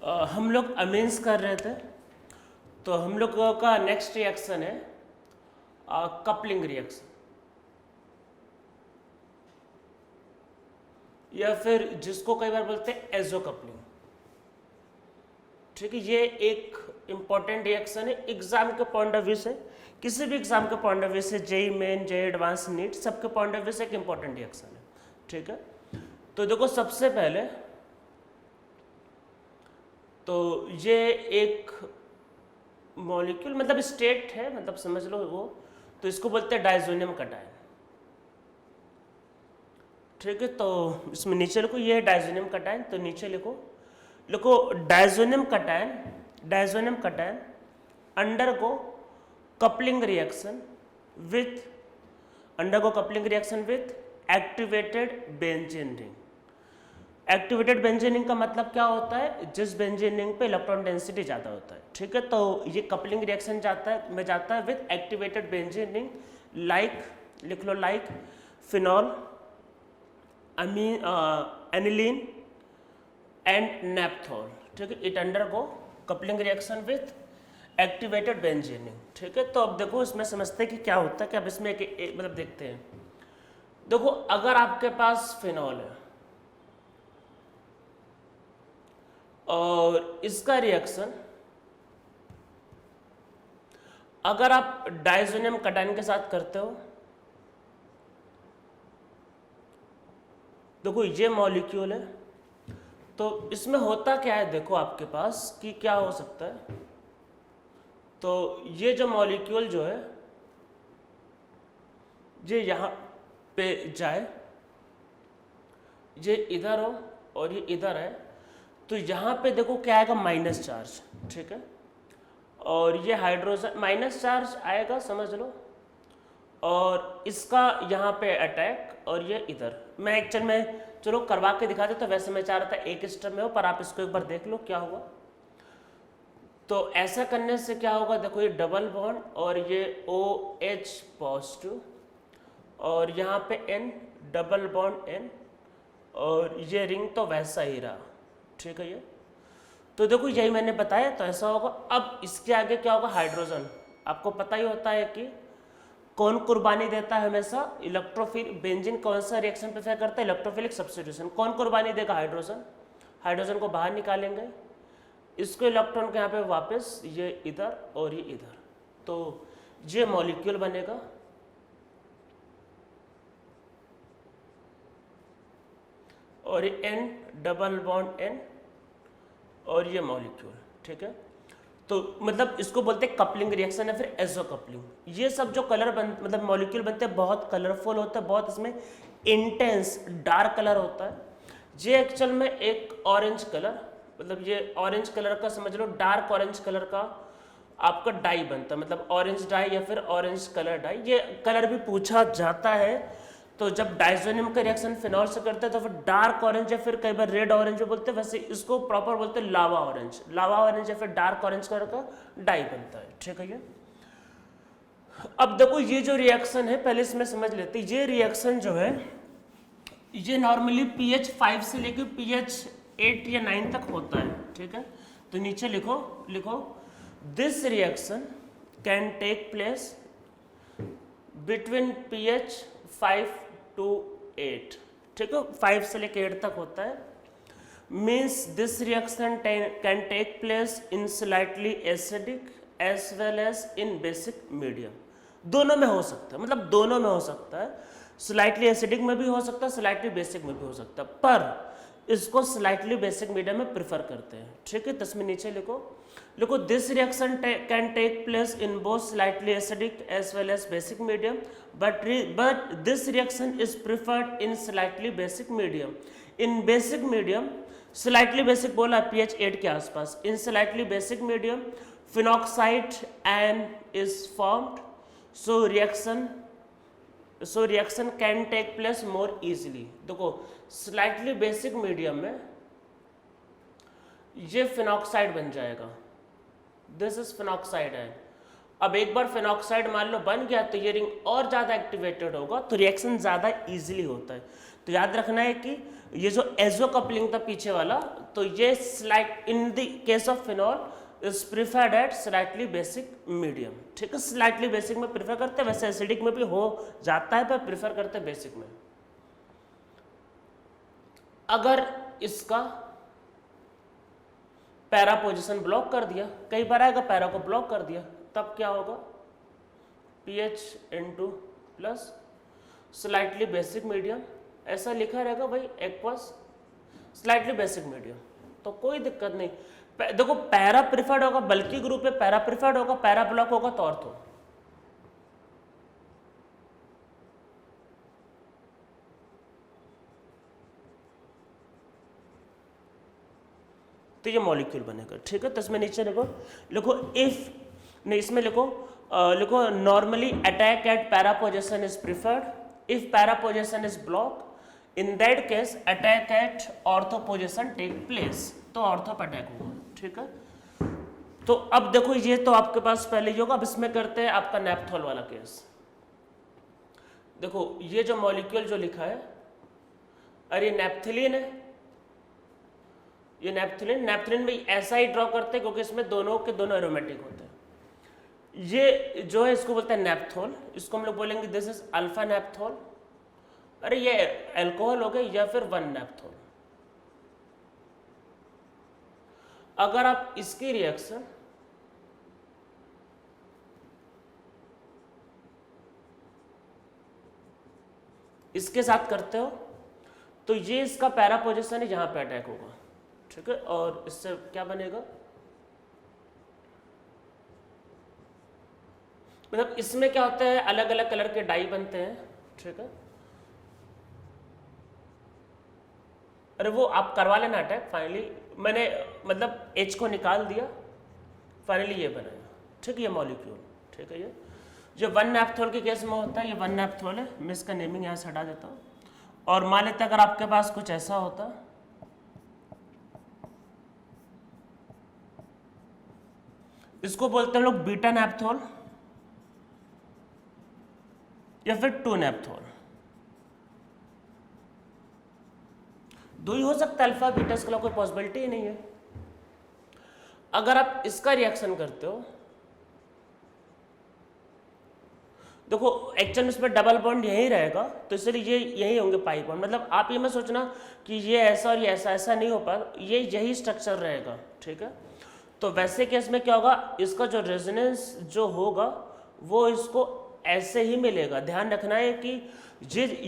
हम लोग अमीन्स कर रहे थे, तो हम लोग का नेक्स्ट रिएक्शन है कपलिंग रिएक्शन, या फिर जिसको कई बार बोलते हैं एजो कपलिंग। ठीक है, ये एक इम्पॉर्टेंट रिएक्शन है एग्जाम के पॉइंट ऑफ व्यू से, किसी भी एग्जाम के पॉइंट ऑफ व्यू से, JEE Main, JEE Advance, NEET, सबके पॉइंट ऑफ व्यू से एक इम्पॉर्टेंट रिएक्शन है। ठीक है, तो देखो सबसे पहले तो ये एक मॉलिक्यूल मतलब स्टेट है, मतलब समझ लो वो, तो इसको बोलते हैं डायजोनियम कटायन। ठीक है, तो इसमें नीचे लिखो ये है डायजोनियम कटायन, तो नीचे लिखो diazonium cation undergo coupling reaction with activated benzene ring. Activated benzene ring का मतलब क्या होता है, जिस बेंजीन रिंग पे इलेक्ट्रॉन डेंसिटी ज़्यादा होता है। ठीक है, तो ये कपलिंग रिएक्शन जाता है with activated benzene ring, like लिख लो like phenol, aniline and naphthol. ठीक है, it undergo coupling reaction with activated benzene ring. ठीक है, तो अब देखो इसमें समझते हैं कि क्या होता है, कि अब इसमें मतलब देखते हैं। देखो अगर आपके पास फिनॉल है और इसका रिएक्शन अगर आप डायजोनियम कटायन के साथ करते हो, देखो ये मॉलिक्यूल है, तो इसमें होता क्या है, देखो आपके पास कि क्या हो सकता है। तो ये जो मॉलिक्यूल जो है ये यहाँ पे जाए, ये इधर हो और ये इधर है, तो यहाँ पे देखो क्या आएगा, माइनस चार्ज। ठीक है, और ये हाइड्रोजन माइनस चार्ज आएगा, समझ लो, और इसका यहाँ पे अटैक, और ये इधर। मैं एक्चुअल में चलो करवा के दिखा देता, तो वैसे मैं चाह रहा था एक स्टेप में हो, पर आप इसको एक बार देख लो क्या होगा। तो ऐसा करने से क्या होगा, देखो ये डबल बॉन्ड और ये OH पॉजिटिव, और यहाँ पे N डबल बॉन्ड N, और ये रिंग तो वैसा ही रहा। ठीक है, ये तो देखो यही मैंने बताया, तो ऐसा होगा। अब इसके आगे क्या होगा, हाइड्रोजन। आपको पता ही होता है कि कौन कुर्बानी देता है हमेशा, इलेक्ट्रोफिल बेंजीन कौन सा रिएक्शन प्रेफर करता है, इलेक्ट्रोफिलिक सब्स्टिट्यूशन। कौन कुर्बानी देगा, हाइड्रोजन। हाइड्रोजन को बाहर निकालेंगे, इसको इलेक्ट्रॉन के यहाँ पे वापस, ये इधर और ये इधर, तो ये मॉलिक्यूल बनेगा। और ये N डबल बॉन्ड N और ये मॉलिक्यूल। ठीक है, तो मतलब इसको बोलते हैं कपलिंग रिएक्शन या फिर एजो कपलिंग। ये सब जो कलर मतलब मॉलिक्यूल बनते हैं बहुत कलरफुल होता है, बहुत इसमें इंटेंस डार्क कलर होता है। ये एक्चुअल में एक ऑरेंज कलर, मतलब ये ऑरेंज कलर का समझ लो, डार्क ऑरेंज कलर का आपका डाई बनता है, मतलब ऑरेंज डाई या फिर ऑरेंज कलर डाई। ये कलर भी पूछा जाता है, तो जब डायजोनियम का रिएक्शन फिनॉल से करते हैं तो फिर डार्क ऑरेंज या फिर कई बार रेड ऑरेंज बोलते हैं, वैसे इसको प्रॉपर बोलते हैं लावा ऑरेंज या फिर डार्क ऑरेंज कलर का डाई बनता है। ठीक है, ये अब देखो ये जो रिएक्शन है पहले इसमें समझ लेते हैं। ये रिएक्शन जो है ये नॉर्मली pH 5 से लेकर pH 8 या 9 तक होता है। ठीक है, तो नीचे लिखो this reaction can take place between pH 5 to 8। ठीक है, 5 से लेकर 8 तक होता है। Means this reaction can take place in slightly acidic as well as in basic medium. दोनों में हो सकता है, मतलब दोनों में हो सकता है, स्लाइटली एसिडिक में भी हो सकता है, स्लाइटली बेसिक में भी हो सकता है, पर इसको स्लाइटली बेसिक मीडियम में प्रेफर करते हैं। ठीक है, तो इसमें नीचे लिखो this reaction can take place in both slightly acidic as well as basic medium, but this reaction is preferred in slightly basic medium. In basic medium, slightly basic बोला pH 8 के आसपास, in slightly basic medium phenoxide ion is formed, so reaction can take place more easily. देखो slightly basic medium में ये phenoxide बन जाएगा, this is phenoxide है। अब एक बार फिनॉक्साइड मान लो बन गया तो ये रिंग और ज़्यादा एक्टिवेटेड होगा, तो रिएक्शन ज़्यादा इजीली होता है। तो याद रखना है कि ये जो एजो कपलिंग था पीछे वाला, तो ये slight in the case of phenol is preferred at slightly basic medium, ठीक है। स्लाइटली बेसिक में प्रिफर करते हैं, वैसे एसिडिक में भी हो जाता है पर प्रिफर करते हैं बेसिक में। अगर इसका पैरा पोजीशन ब्लॉक कर दिया, कई बार आएगा पैरा को ब्लॉक कर दिया, तब क्या होगा, pH into plus slightly basic medium, ऐसा लिखा रहेगा भाई एक्वस स्लाइटली बेसिक मीडियम, तो कोई दिक्कत नहीं। देखो पैरा प्रिफर्ड होगा, बल्कि ग्रुप में पैरा प्रिफर्ड होगा, पैरा ब्लॉक होगा तो ऑर्थो। तो ये मॉलिक्यूल बनेगा, ठीक है। तो इसमें नीचे लिखो इफ नहीं, इसमें लिखो normally attack at para position is preferred if para position is block, in that case attack at ortho position take place, तो ऑर्थो पर अटैक होगा, ठीक है। तो अब देखो ये तो आपके पास पहले ही होगा। अब इसमें करते हैं आपका नेपथोल वाला केस। देखो ये जो मॉलिक्यूल जो लिखा है, अरे नेपथिलीन है, ये नेपथिलीन में ऐसा ही ड्रॉ करते हैं क्योंकि इसमें दोनों के दोनों एरोमेटिक होते हैं। ये जो है इसको बोलते हैं नेपथोल, इसको हम लोग बोलेंगे दिस इज अल्फा नेपथोल। अरे ये अल्कोहल हो गया या फिर 1 नेपथोल। अगर आप इसकी रिएक्शन इसके साथ करते हो तो ये इसका पैरा पोजीशन है, यहां पे अटैक होगा, ठीक है। और इससे क्या बनेगा, मतलब इसमें क्या होता है, अलग अलग कलर के डाई बनते हैं, ठीक है। अरे वो आप करवा लेना अटैक, फाइनली मैंने मतलब H को निकाल दिया, फाइनली ये बनाया, ठीक है, ये मॉलिक्यूल, ठीक है। ये जो 1 नेपथोल के केस में होता है, ये 1 नेपथोल है, मैं इसका नेमिंग यहाँ से हटा देता हूँ। और मान लेते अगर आपके पास कुछ ऐसा होता, इसको बोलते हैं लोग बीटा नेपथोल या फिर 2 नेपथोल, दो ही हो सकता है, अल्फा बीटा, इसके अलावा कोई पॉसिबिलिटी ही नहीं है। अगर आप इसका रिएक्शन करते हो, देखो एक्चुअल इसमें डबल बॉन्ड यही रहेगा, तो इसलिए ये यही होंगे पाई बॉन्ड। मतलब आप ये मत सोचना कि ये ऐसा और ये ऐसा, ऐसा नहीं हो पा, ये यही स्ट्रक्चर रहेगा, ठीक है। तो वैसे केस में क्या होगा, इसका जो रेजोनेंस जो होगा वो इसको ऐसे ही मिलेगा। ध्यान रखना है कि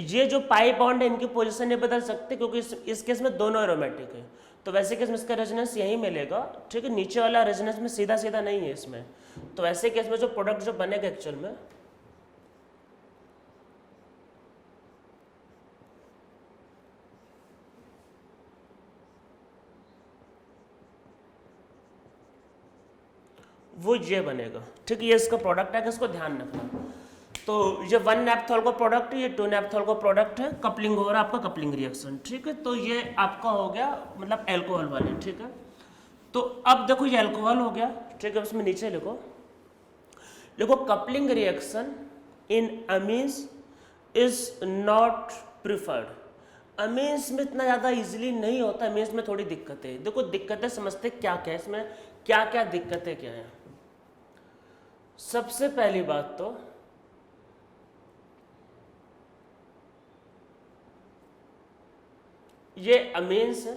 ये जो पाई बॉन्ड है इनकी पोजीशन नहीं बदल सकते क्योंकि इस केस में दोनों एरोमेटिक है, तो वैसे केस में इसका रेजोनेंस यही मिलेगा, ठीक है। नीचे वाला रेजोनेंस में सीधा सीधा नहीं है इसमें, तो वैसे केस में जो प्रोडक्ट जो बनेगा एक्चुअल में, वो ये बनेगा, ठीक है। ये इसका प्रोडक्ट है, इसको ध्यान रखना। तो ये 1 नेपथोल का प्रोडक्ट है, ये 2 नेपथोल का प्रोडक्ट है, कपलिंग हो रहा है आपका, कपलिंग रिएक्शन, ठीक है। तो ये आपका हो गया मतलब एल्कोहल वाले, ठीक है। तो अब देखो ये एल्कोहल हो गया, ठीक है। उसमें नीचे लिखो coupling reaction in amines is not preferred. Amines में इतना ज़्यादा इजीली नहीं होता, अमीन्स में थोड़ी दिक्कतें है। देखो दिक्कतें समझते क्या क्या है इसमें, क्या क्या दिक्कतें क्या है। सबसे पहली बात तो ये अमीन्स है,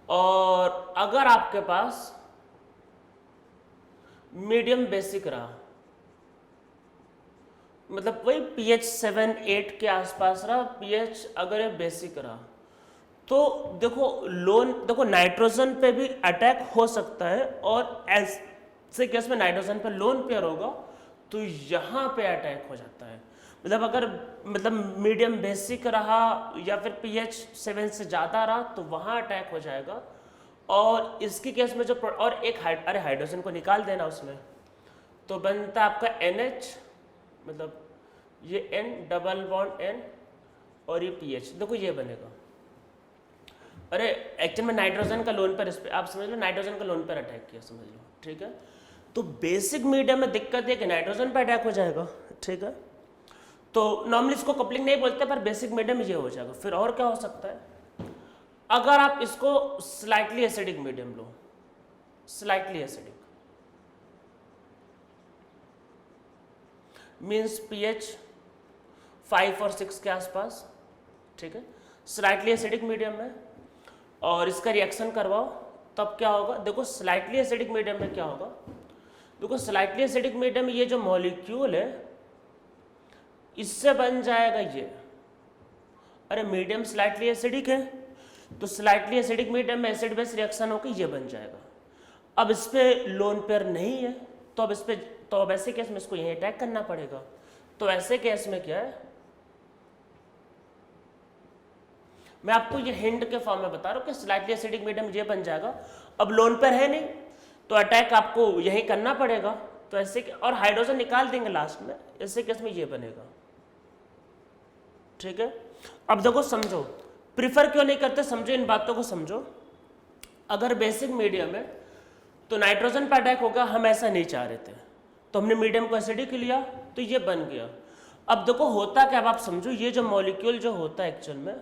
और अगर आपके पास मीडियम बेसिक रहा, मतलब वही pH 7-8 के आसपास रहा, pH अगर ये बेसिक रहा, तो देखो नाइट्रोजन पे भी अटैक हो सकता है, और ऐसे केस में नाइट्रोजन पे लोन पेयर होगा तो यहाँ पे अटैक हो जाता है। मतलब अगर मीडियम बेसिक रहा या फिर pH 7 से ज़्यादा रहा तो वहाँ अटैक हो जाएगा। और इसकी केस में जो और एक हाइड्रोजन को निकाल देना उसमें, तो बनता है आपका NH, मतलब ये N डबल बॉन्ड N और ये pH, देखो ये बनेगा। अरे एक्चुअल में नाइट्रोजन का लोन पर, इस पर आप समझ लो नाइट्रोजन का लोन पर अटैक किया, समझ लो, ठीक है। तो बेसिक मीडियम में दिक्कत है कि नाइट्रोजन पर अटैक हो जाएगा, ठीक है। तो नॉर्मली इसको कपलिंग नहीं बोलते, पर बेसिक मीडियम ये हो जाएगा। फिर और क्या हो सकता है, अगर आप इसको slightly acidic medium low, slightly acidic means pH 5 और 6 के आसपास, ठीक है, स्लाइटली एसिडिक मीडियम में, और इसका रिएक्शन करवाओ, तब क्या होगा, देखो स्लाइटली एसिडिक मीडियम में क्या होगा, देखो स्लाइटली एसिडिक मीडियम में ये जो मॉलिक्यूल है इससे बन जाएगा ये, अरे मीडियम स्लाइटली एसिडिक है तो स्लाइटली एसिडिक मीडियम में एसिड बेस रिएक्शन होकर ये बन जाएगा। अब इस पे लोन पेयर नहीं है तो अब इस पे, तो अब ऐसे केस में इसको यहीं अटैक करना पड़ेगा। तो ऐसे केस में क्या है, मैं आपको ये हिंट के फॉर्म में बता रहा हूँ कि स्लाइटली एसिडिक मीडियम ये बन जाएगा, अब लोन पेयर है नहीं तो अटैक आपको यहीं करना पड़ेगा। तो ऐसे, और हाइड्रोजन निकाल देंगे लास्ट में, ऐसे केस में ये बनेगा, ठीक है। अब देखो समझो, प्रिफर क्यों नहीं करते, समझो इन बातों को समझो। अगर बेसिक मीडियम है तो नाइट्रोजन पर अटैक होगा, हम ऐसा नहीं चाह रहे थे, तो हमने मीडियम को एसिडिक लिया तो ये बन गया। अब देखो होता क्या, अब आप समझो, ये जो मॉलिक्यूल जो होता है एक्चुअल में,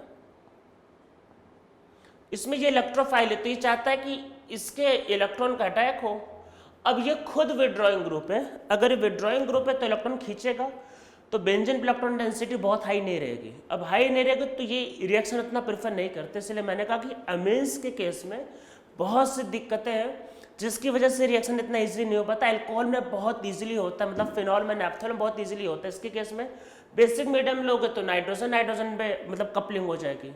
इसमें ये इलेक्ट्रोफाइल है तो ये चाहता है कि इसके इलेक्ट्रॉन का अटैक हो। अब ये खुद विड्रॉइंग ग्रुप है, अगर ये विड्रॉइंग ग्रुप है तो इलेक्ट्रॉन खींचेगा, तो बेंजीन पे इलेक्ट्रॉन डेंसिटी बहुत हाई नहीं रहेगी। अब हाई नहीं रहेगी तो ये रिएक्शन उतना प्रेफर नहीं करते, इसलिए मैंने कहा कि अमीन्स के केस में बहुत सी दिक्कतें हैं जिसकी वजह से रिएक्शन इतना इजीली नहीं हो पाता। अल्कोहल में बहुत इजीली होता है, मतलब फिनॉल में, नैप्थोल में बहुत इजीली होता है। इसके केस में बेसिक मीडियम लोगे तो नाइट्रोजन नाइट्रोजन पे मतलब कपलिंग हो जाएगी,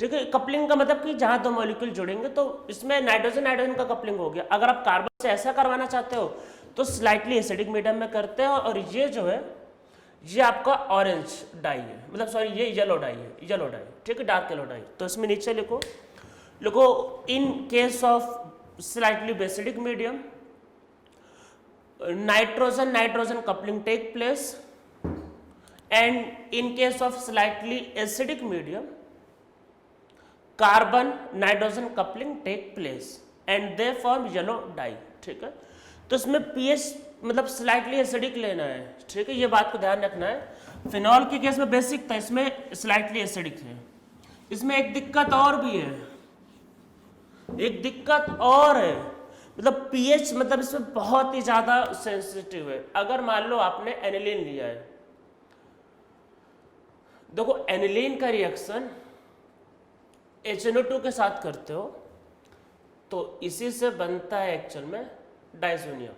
ठीक है। कपलिंग का मतलब कि जहाँ दो मॉलिक्यूल जुड़ेंगे तो इसमें नाइट्रोजन नाइट्रोजन का कपलिंग हो गया। अगर आप कार्बन से ऐसा करवाना चाहते हो तो स्लाइटली एसिडिक मीडियम में करते हो, और ये जो है ये आपका ऑरेंज डाई है, मतलब सॉरी ये येलो डाई है, येलो डाई, ठीक है, डार्क येलो डाई। तो इसमें नीचे लिखो, लिखो in case of slightly basic medium nitrogen nitrogen coupling take place, and in case of slightly acidic medium carbon nitrogen coupling take place and they form yellow dye, ठीक है। तो इसमें pH मतलब स्लाइटली एसिडिक लेना है, ठीक है, ये बात को ध्यान रखना है। फिनॉल के केस में बेसिक था, इसमें स्लाइटली एसिडिक है। इसमें एक दिक्कत और भी है, एक दिक्कत और है, मतलब पीएच मतलब इसमें बहुत ही ज्यादा सेंसिटिव है। अगर मान लो आपने एनिलीन लिया है, देखो एनिलीन का रिएक्शन HNO2 के साथ करते हो तो इसी से बनता है एक्चुअल में डाइजोनियम,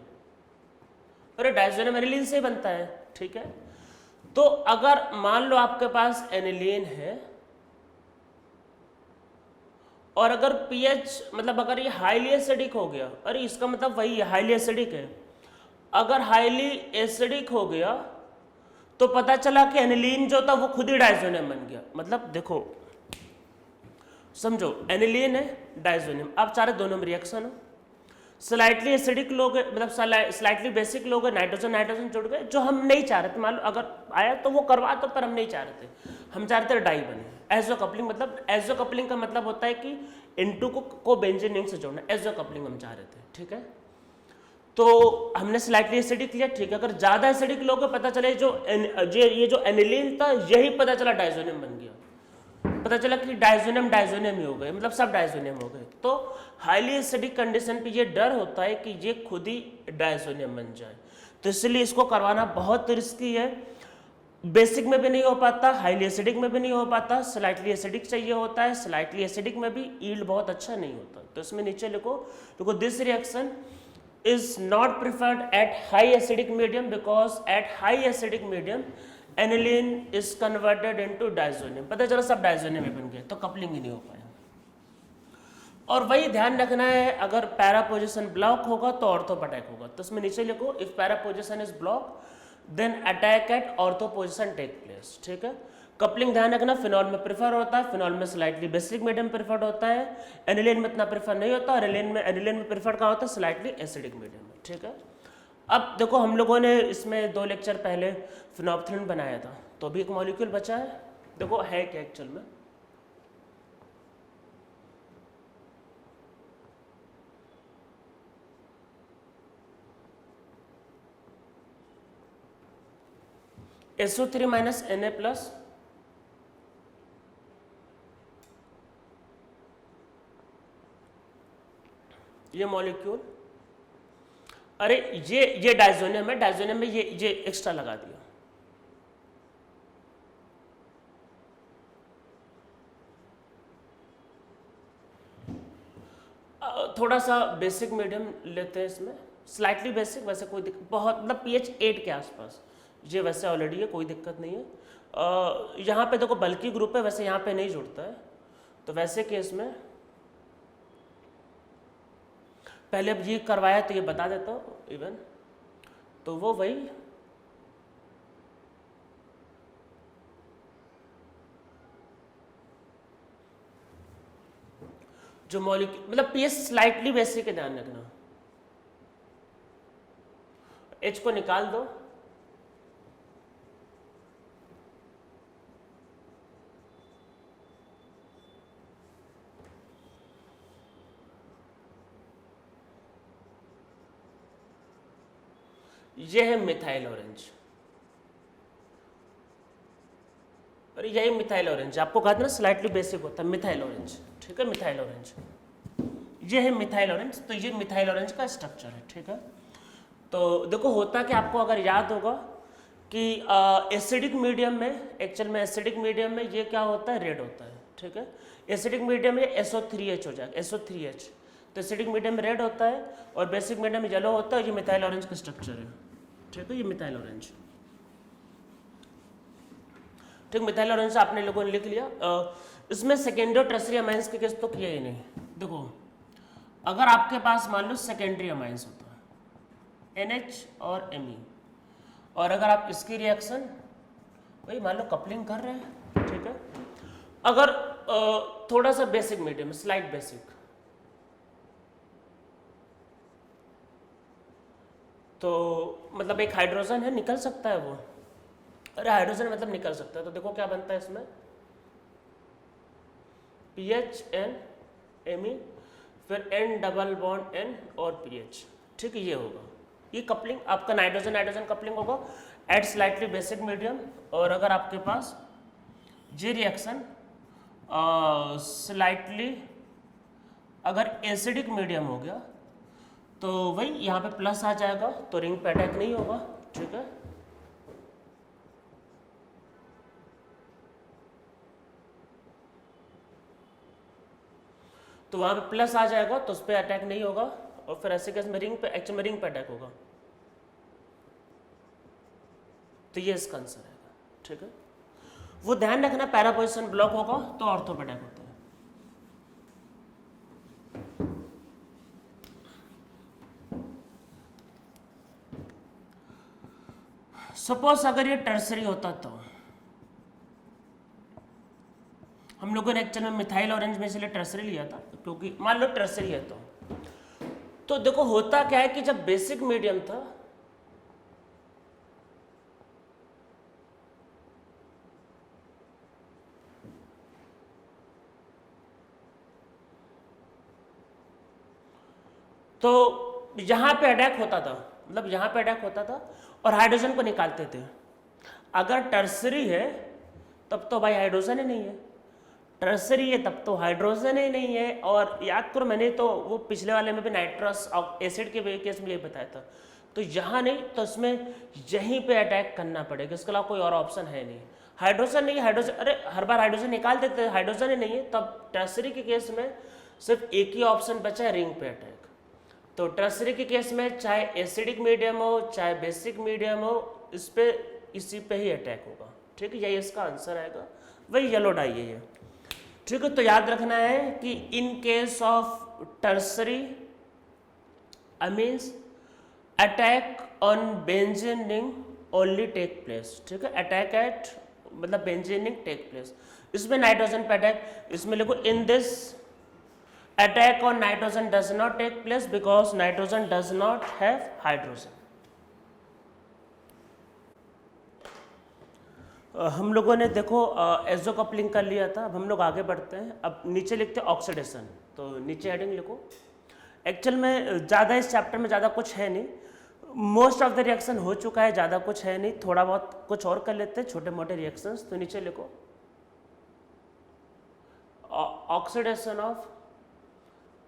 अरे डाइजोनियम एनिलीन से बनता है, ठीक है। तो अगर मान लो आपके पास एनिलीन है और अगर पीएच मतलब अगर ये हाईली एसिडिक हो गया, अरे इसका मतलब वही है हाईली एसिडिक है, अगर हाईली एसिडिक हो गया तो पता चला कि एनिलीन जो था वो खुद ही डाइजोनियम बन गया। मतलब देखो समझो, एनिलीन है डाइजोनियम, आप चाह रहे दोनों में रिएक्शन हो, स्लाइटली एसिडिक लोग मतलब स्लाइटली बेसिक लोग नाइट्रोजन नाइट्रोजन जुड़ गए, जो हम नहीं चाह रहे थे। मान लो अगर आया तो वो करवा दो, पर हम नहीं चाह रहे थे, हम चाह रहे थे डाई बने। एजो कपलिंग, मतलब एजो कपलिंग का मतलब होता है कि N2 को बेंजीन रिंग से जोड़ना, एजो कपलिंग हम चाह रहे थे, ठीक है। तो हमने स्लाइटली एसिडिक लिया, ठीक है। अगर ज्यादा एसिडिक लोग पता चले ये जो एनिलीन था यही पता चला डाइजोनियम बन गया, पता चला कि डाइजोनियम डाइजोनियम ही हो गए, मतलब सब डाइजोनियम हो गए। तो हाईली एसिडिक कंडीशन पे ये डर होता है कि ये खुद ही डाइजोनियम बन जाए, तो इसलिए इसको करवाना बहुत रिस्की है। बेसिक में भी नहीं हो पाता, हाईली एसिडिक में भी नहीं हो पाता, स्लाइटली एसिडिक चाहिए होता है, स्लाइटली एसिडिक में भी ईल्ड बहुत अच्छा नहीं होता। तो इसमें नीचे लिखो this reaction is not preferred at high acidic medium because at high acidic medium aniline is converted into diazonium, पता चला सब डाइजोनियम में बन गए, तो कपलिंग ही नहीं हो पाया। और वही ध्यान रखना है, अगर पैरा पोजिशन ब्लॉक होगा तो ऑर्थो पर अटैक होगा। तो इसमें नीचे लिखो if para position is block then attack at ortho position take place, ठीक है। कपलिंग ध्यान रखना, फिनॉल में प्रेफर होता है, फिनॉल में स्लाइटली बेसिक मीडियम प्रेफर्ड होता है, एनिलीन में इतना प्रेफर नहीं होता, और एनिलीन में प्रेफर कहाँ होता है, स्लाइटली एसिडिक मीडियम में, ठीक है। अब देखो हम लोगों ने इसमें 2 लेक्चर पहले फिनोप्थलीन बनाया था, तो अभी एक मॉलिक्यूल बचा है, देखो है क्या एक्चुअल में। SO3 माइनस Na प्लस ये मॉलिक्यूल, अरे ये डायजोनियम है, डायजोनियम में ये एक्स्ट्रा लगा दिया। थोड़ा सा बेसिक मीडियम लेते हैं इसमें, स्लाइटली बेसिक, वैसे कोई दिक्कत बहुत मतलब pH 8 के आसपास, ये वैसे ऑलरेडी है, कोई दिक्कत नहीं है। यहाँ पे देखो बल्कि ग्रुप है, वैसे यहाँ पे नहीं जुड़ता है, तो वैसे केस में पहले अब ये करवाया तो ये बता देता हूँ इवन, तो वो वही जो मॉलिक्यूल मतलब pH स्लाइटली बेसिक है, ध्यान रखना। H को निकाल दो, ये है मिथाइल ऑरेंज, और यही मिथाइल ऑरेंज, आपको कहा था ना स्लाइटली बेसिक होता है मिथाइल ऑरेंज, ठीक है, मिथाइल ऑरेंज, ये है मिथाइल ऑरेंज, तो ये मिथाइल ऑरेंज का स्ट्रक्चर है, ठीक है। तो देखो होता कि आपको अगर याद होगा कि एसिडिक मीडियम में, एक्चुअल में एसिडिक मीडियम में ये क्या होता है, रेड होता है, ठीक है। एसिडिक मीडियम में SO3H हो जाएगा, SO3H, तो एसिडिक मीडियम में रेड होता है और बेसिक मीडियम में येलो होता है, ये मिथाइल ऑरेंज का स्ट्रक्चर है, ठीक है, ये मिथाइल ऑरेंज, ठीक। मिथाइल ऑरेंज आपने लोगों ने लिख लिया। इसमें सेकेंडरी और टर्सरी अमाइंस के केस तो किया ही नहीं। देखो अगर आपके पास मान लो सेकेंडरी अमाइंस होता है NH और Me, और अगर आप इसकी रिएक्शन वही मान लो कपलिंग कर रहे हैं, ठीक है, अगर थोड़ा सा बेसिक मीडियम, स्लाइट बेसिक, तो मतलब एक हाइड्रोजन है, निकल सकता है वो, अरे हाइड्रोजन मतलब निकल सकता है, तो देखो क्या बनता है इसमें, PHN Me, फिर N डबल बॉन्ड N और PH, ठीक है, ये होगा, ये कपलिंग आपका नाइट्रोजन नाइट्रोजन कपलिंग होगा एट स्लाइटली बेसिक मीडियम। और अगर आपके पास ये रिएक्शन स्लाइटली अगर एसिडिक मीडियम हो गया तो वही यहाँ पे प्लस आ जाएगा, तो रिंग पे अटैक नहीं होगा, ठीक है। तो वहाँ पे प्लस आ जाएगा तो उस पर अटैक नहीं होगा, और फिर ऐसे केस में रिंग पे, एक्चुअल में रिंग पे अटैक होगा, तो ये इसका आंसर आएगा, ठीक है। वो ध्यान रखना पैरा पोजीशन ब्लॉक होगा तो ऑर्थो पे अटैक होता है। सपोज अगर ये टर्सरी होता तो हम लोगों ने एक्चुअल में मिथाइल ऑरेंज में इसलिए टर्सरी लिया था क्योंकि मान लो टर्सरी है तो देखो होता क्या है कि जब बेसिक मीडियम था तो यहां पे अटैक होता था, मतलब यहां पे अटैक होता था और हाइड्रोजन को निकालते थे। अगर टर्सरी है तब तो भाई हाइड्रोजन ही नहीं है, टर्सरी है तब तो हाइड्रोजन ही नहीं है। और याद करो मैंने तो वो पिछले वाले में भी नाइट्रस एसिड के केस में ये बताया था, तो यहाँ नहीं तो इसमें यहीं पे अटैक करना पड़ेगा, इसके अलावा कोई और ऑप्शन है नहीं। हाइड्रोजन नहीं, हाइड्रोजन अरे हर बार हाइड्रोजन निकाल देते हैं, हाइड्रोजन ही नहीं है, तब टर्सरी के केस में सिर्फ एक ही ऑप्शन बचा है, रिंग पे अटैक। तो टर्सरी के केस में चाहे एसिडिक मीडियम हो चाहे बेसिक मीडियम हो, इस पे इसी पे ही अटैक होगा, ठीक है, यही इसका आंसर आएगा, वही येलो डाई है ये, ठीक है। तो याद रखना है कि in case of tertiary amines attack on benzene ring only take place, ठीक है, अटैक एट मतलब बेंजीन रिंग टेक प्लेस। इसमें नाइट्रोजन पे अटैक, इसमें लिखो in this attack on nitrogen does not take place because nitrogen does not have hydrogen। हम लोगों ने देखो एजो कपलिंग कर लिया था, अब हम लोग आगे बढ़ते हैं। अब नीचे लिखते हैं ऑक्सीडेशन, तो नीचे हेडिंग लिखो। एक्चुअल में ज़्यादा इस चैप्टर में ज़्यादा कुछ है नहीं, मोस्ट ऑफ द रिएक्शन हो चुका है, ज़्यादा कुछ है नहीं, थोड़ा बहुत कुछ और कर लेते हैं छोटे मोटे रिएक्शंस। तो नीचे लिखो ऑक्सीडेशन ऑफ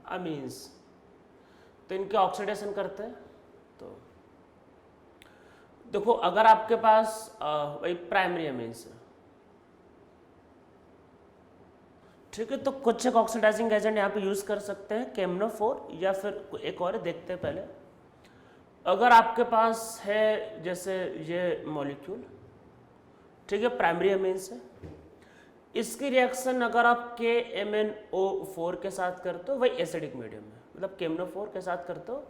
अमीन्स, तो इनके ऑक्सीडेशन करते हैं। तो देखो अगर आपके पास वही प्राइमरी अमीन्स है, ठीक है, तो कुछ एक ऑक्सीडाइजिंग एजेंट यहाँ पे यूज कर सकते हैं, केमनोफोर या फिर एक और देखते हैं पहले। अगर आपके पास है जैसे ये मॉलिक्यूल, ठीक है, प्राइमरी अमीन्स है, इसकी रिएक्शन अगर आप KMnO4 के साथ करते हो, वही एसिडिक मीडियम है, मतलब केमनोफोर के साथ करते हो,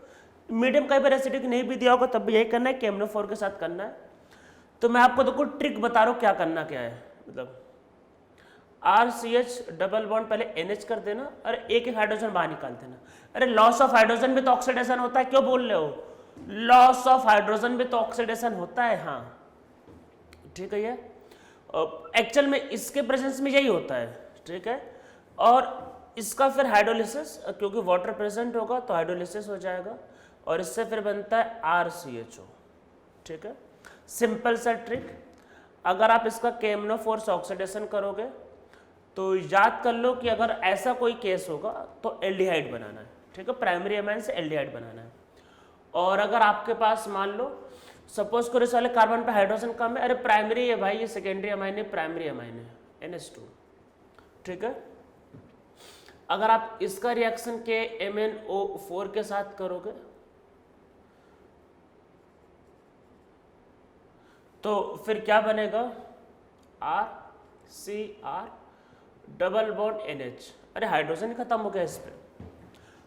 मीडियम कई बार एसिडिक नहीं भी दिया होगा तब भी यही करना है, केमनोफोर के साथ करना है। तो मैं आपको देखो ट्रिक बता रहा हूँ क्या करना क्या है, मतलब RCH डबल बॉन्ड पहले NH कर देना और एक एक हाइड्रोजन बाहर निकाल देना। अरे लॉस ऑफ हाइड्रोजन भी तो ऑक्सीडेशन होता है, क्यों बोल रहे हो, लॉस ऑफ हाइड्रोजन भी तो ऑक्सीडेशन होता है, हाँ ठीक है। ये एक्चुअल में इसके प्रेजेंस में यही होता है, ठीक है। और इसका फिर हाइड्रोलिसिस, क्योंकि वाटर प्रेजेंट होगा तो हाइड्रोलिसिस हो जाएगा और इससे फिर बनता है RCHO, ठीक है। सिंपल सा ट्रिक, अगर आप इसका KMnO4 से ऑक्सीडेशन करोगे तो याद कर लो कि अगर ऐसा कोई केस होगा तो एल्डिहाइड बनाना है, ठीक है, प्राइमरी अमाइन से एल्डिहाइड बनाना है। और अगर आपके पास मान लो सपोज करो इस वाले कार्बन पे हाइड्रोजन कम है, अरे प्राइमरी है भाई, ये सेकेंडरी अमाइन है, प्राइमरी अमाइन है NH2, ठीक है। अगर आप इसका रिएक्शन KMnO4 के साथ करोगे तो फिर क्या बनेगा, RCR डबल बॉन्ड NH, अरे हाइड्रोजन खत्म हो गया इस पे,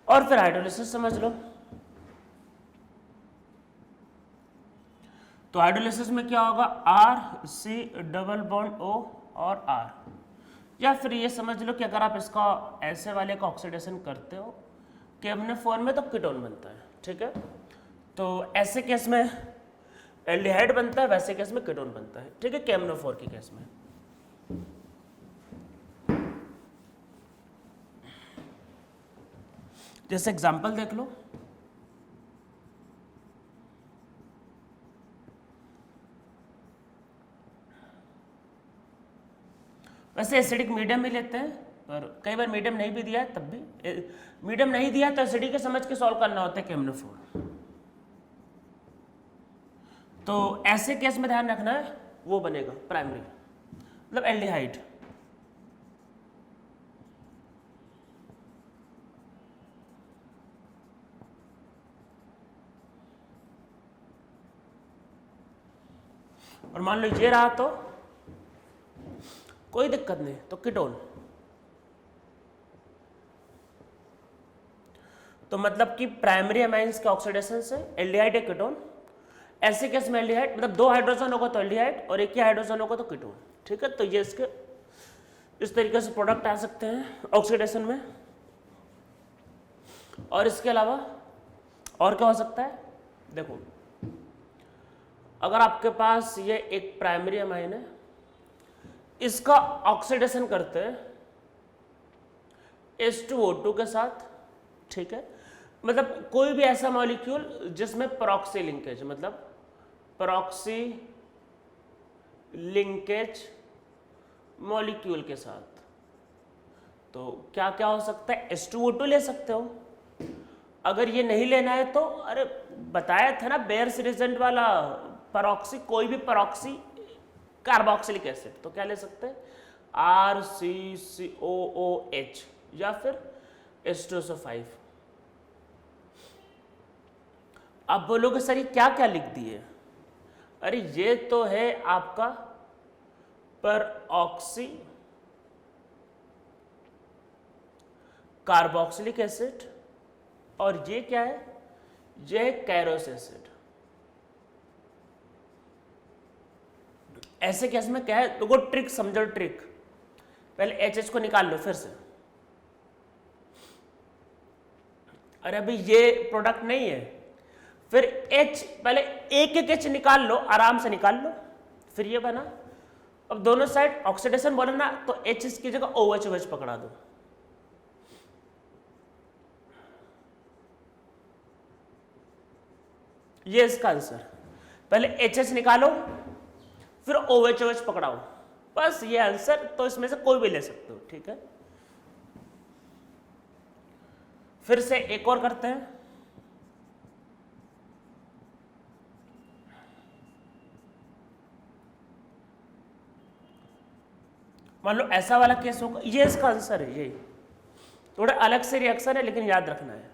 और फिर हाइड्रोलिसिस समझ लो। तो हाइड्रोलिसिस में क्या होगा, RC डबल बॉन्ड O और R, या फिर ये समझ लो कि अगर आप इसका ऐसे वाले का ऑक्सीडेशन करते हो KMnO4 में तो कीटोन बनता है, ठीक है। तो ऐसे केस में एल्डिहाइड बनता है, वैसे केस में कीटोन बनता है, ठीक है, KMnO4 के केस में। जैसे एग्जांपल देख लो, वैसे एसिडिक मीडियम भी लेते हैं, पर कई बार मीडियम नहीं भी दिया है तब भी, मीडियम नहीं दिया तो एसिडिक के समझ के सॉल्व करना होता है KMnO4। तो ऐसे केस में ध्यान रखना है वो बनेगा प्राइमरी, मतलब एल्डिहाइड। और मान लो ये रहा तो कोई दिक्कत नहीं, तो कीटोन। तो मतलब कि प्राइमरी अमाइंस के ऑक्सीडेशन से एल्डिहाइड है कीटोन, ऐसे केस में एल्डिहाइड, मतलब दो हाइड्रोजन होगा तो एल्डिहाइड और एक ही हाइड्रोजन होगा तो कीटोन, ठीक है। तो ये इसके इस तरीके से प्रोडक्ट आ सकते हैं ऑक्सीडेशन में। और इसके अलावा और क्या हो सकता है, देखो अगर आपके पास ये एक प्राइमरी अमाइन है, इसका ऑक्सीडेशन करते हैं H2O2 के साथ, ठीक है, मतलब कोई भी ऐसा मॉलिक्यूल जिसमें प्रॉक्सी लिंकेज, मतलब प्रॉक्सी लिंकेज मॉलिक्यूल के साथ, तो क्या क्या हो सकता है, H2O2 ले सकते हो। अगर ये नहीं लेना है तो अरे बताया था ना बेयर्स रिजेंट वाला, परॉक्सी, कोई भी परॉक्सी कार्बोक्सिलिक एसिड, तो क्या ले सकते हैं RCCOOH या फिर H2SO5। अब बोलोगे सर ये क्या क्या लिख दिए, अरे ये तो है आपका परऑक्सी कार्बोक्सिलिक एसिड और ये क्या है, ये है कैरोस एसिड। ऐसे केस में क्या है, देखो ट्रिक समझो, ट्रिक पहले HH को निकाल लो फिर से। अरे अभी ये प्रोडक्ट नहीं है, फिर H पहले एक एक H निकाल लो, आराम से निकाल लो, फिर ये बना। अब दोनों साइड ऑक्सीडेशन बोले ना तो H की जगह OH पकड़ा दो, ये इसका आंसर। पहले HH निकालो फिर OH पकड़ाओ, बस ये आंसर। तो इसमें से कोई भी ले सकते हो, ठीक है। फिर से एक और करते हैं। मान लो ऐसा वाला केस होगा, ये इसका आंसर है। ये थोड़ा अलग से रिएक्शन है लेकिन याद रखना है।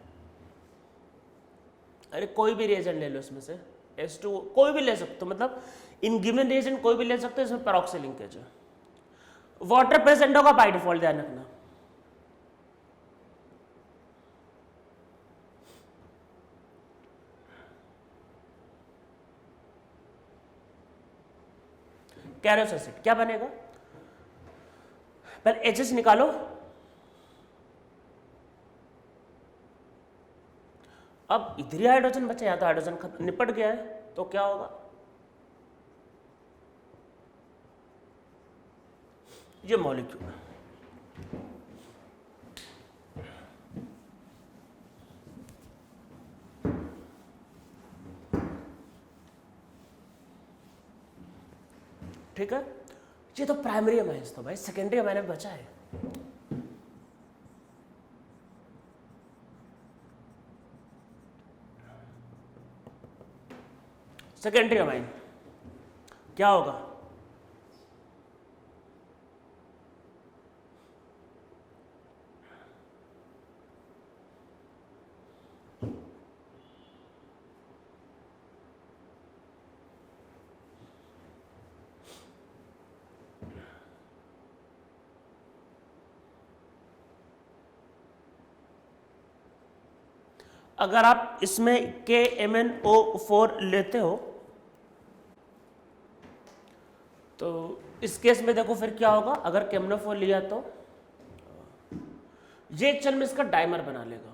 अरे कोई भी रिएजेंट ले लो इसमें से, H2 कोई भी ले सकते हो, मतलब इन गिवन रिएजेंट कोई भी ले सकते हो, इसमें पेरोक्सी लिंकेज है। वाटर प्रेजेंट होगा बाय डिफॉल्ट, ध्यान रखना। कैरोस एसिड क्या बनेगा, पहले HH निकालो, अब इधर ही हाइड्रोजन बचा, या तो हाइड्रोजन निपट गया है, तो क्या होगा, ये मॉलिक्यूल। ठीक है, ये तो प्राइमरी अमाइंस था भाई, सेकेंडरी अमाइन में बचा है। सेकेंडरी अमाइन क्या होगा, अगर आप इसमें KMnO4 लेते हो तो इस केस में देखो फिर क्या होगा, अगर KMnO4 लिया तो ये एक्चुअल में इसका डाइमर बना लेगा।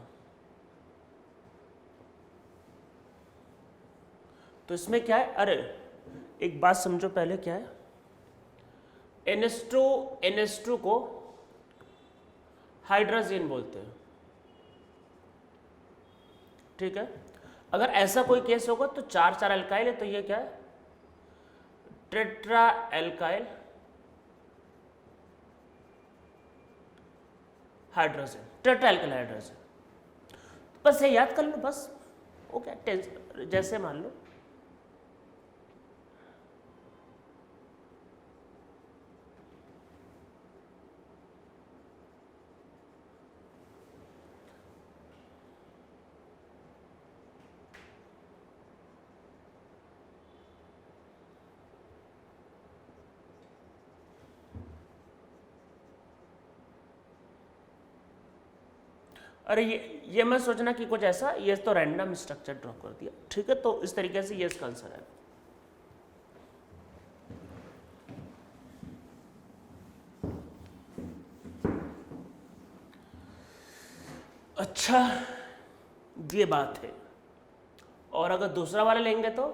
तो इसमें क्या है, अरे एक बात समझो पहले, क्या है, NH2 को हाइड्रोजन बोलते हैं, ठीक है। अगर ऐसा कोई केस होगा तो 4 अल्काइल है, तो ये क्या है, tetra alkyl hydrogen, tetra alkyl hydrogen. बस ये याद कर लो, बस वो क्या टेंशन, जैसे मान लो अरे ये मैं सोचना कि कुछ ऐसा, ये तो रैंडम स्ट्रक्चर ड्रॉ कर दिया, ठीक है। तो इस तरीके से ये इसका आंसर है। अच्छा ये बात है। और अगर दूसरा वाला लेंगे तो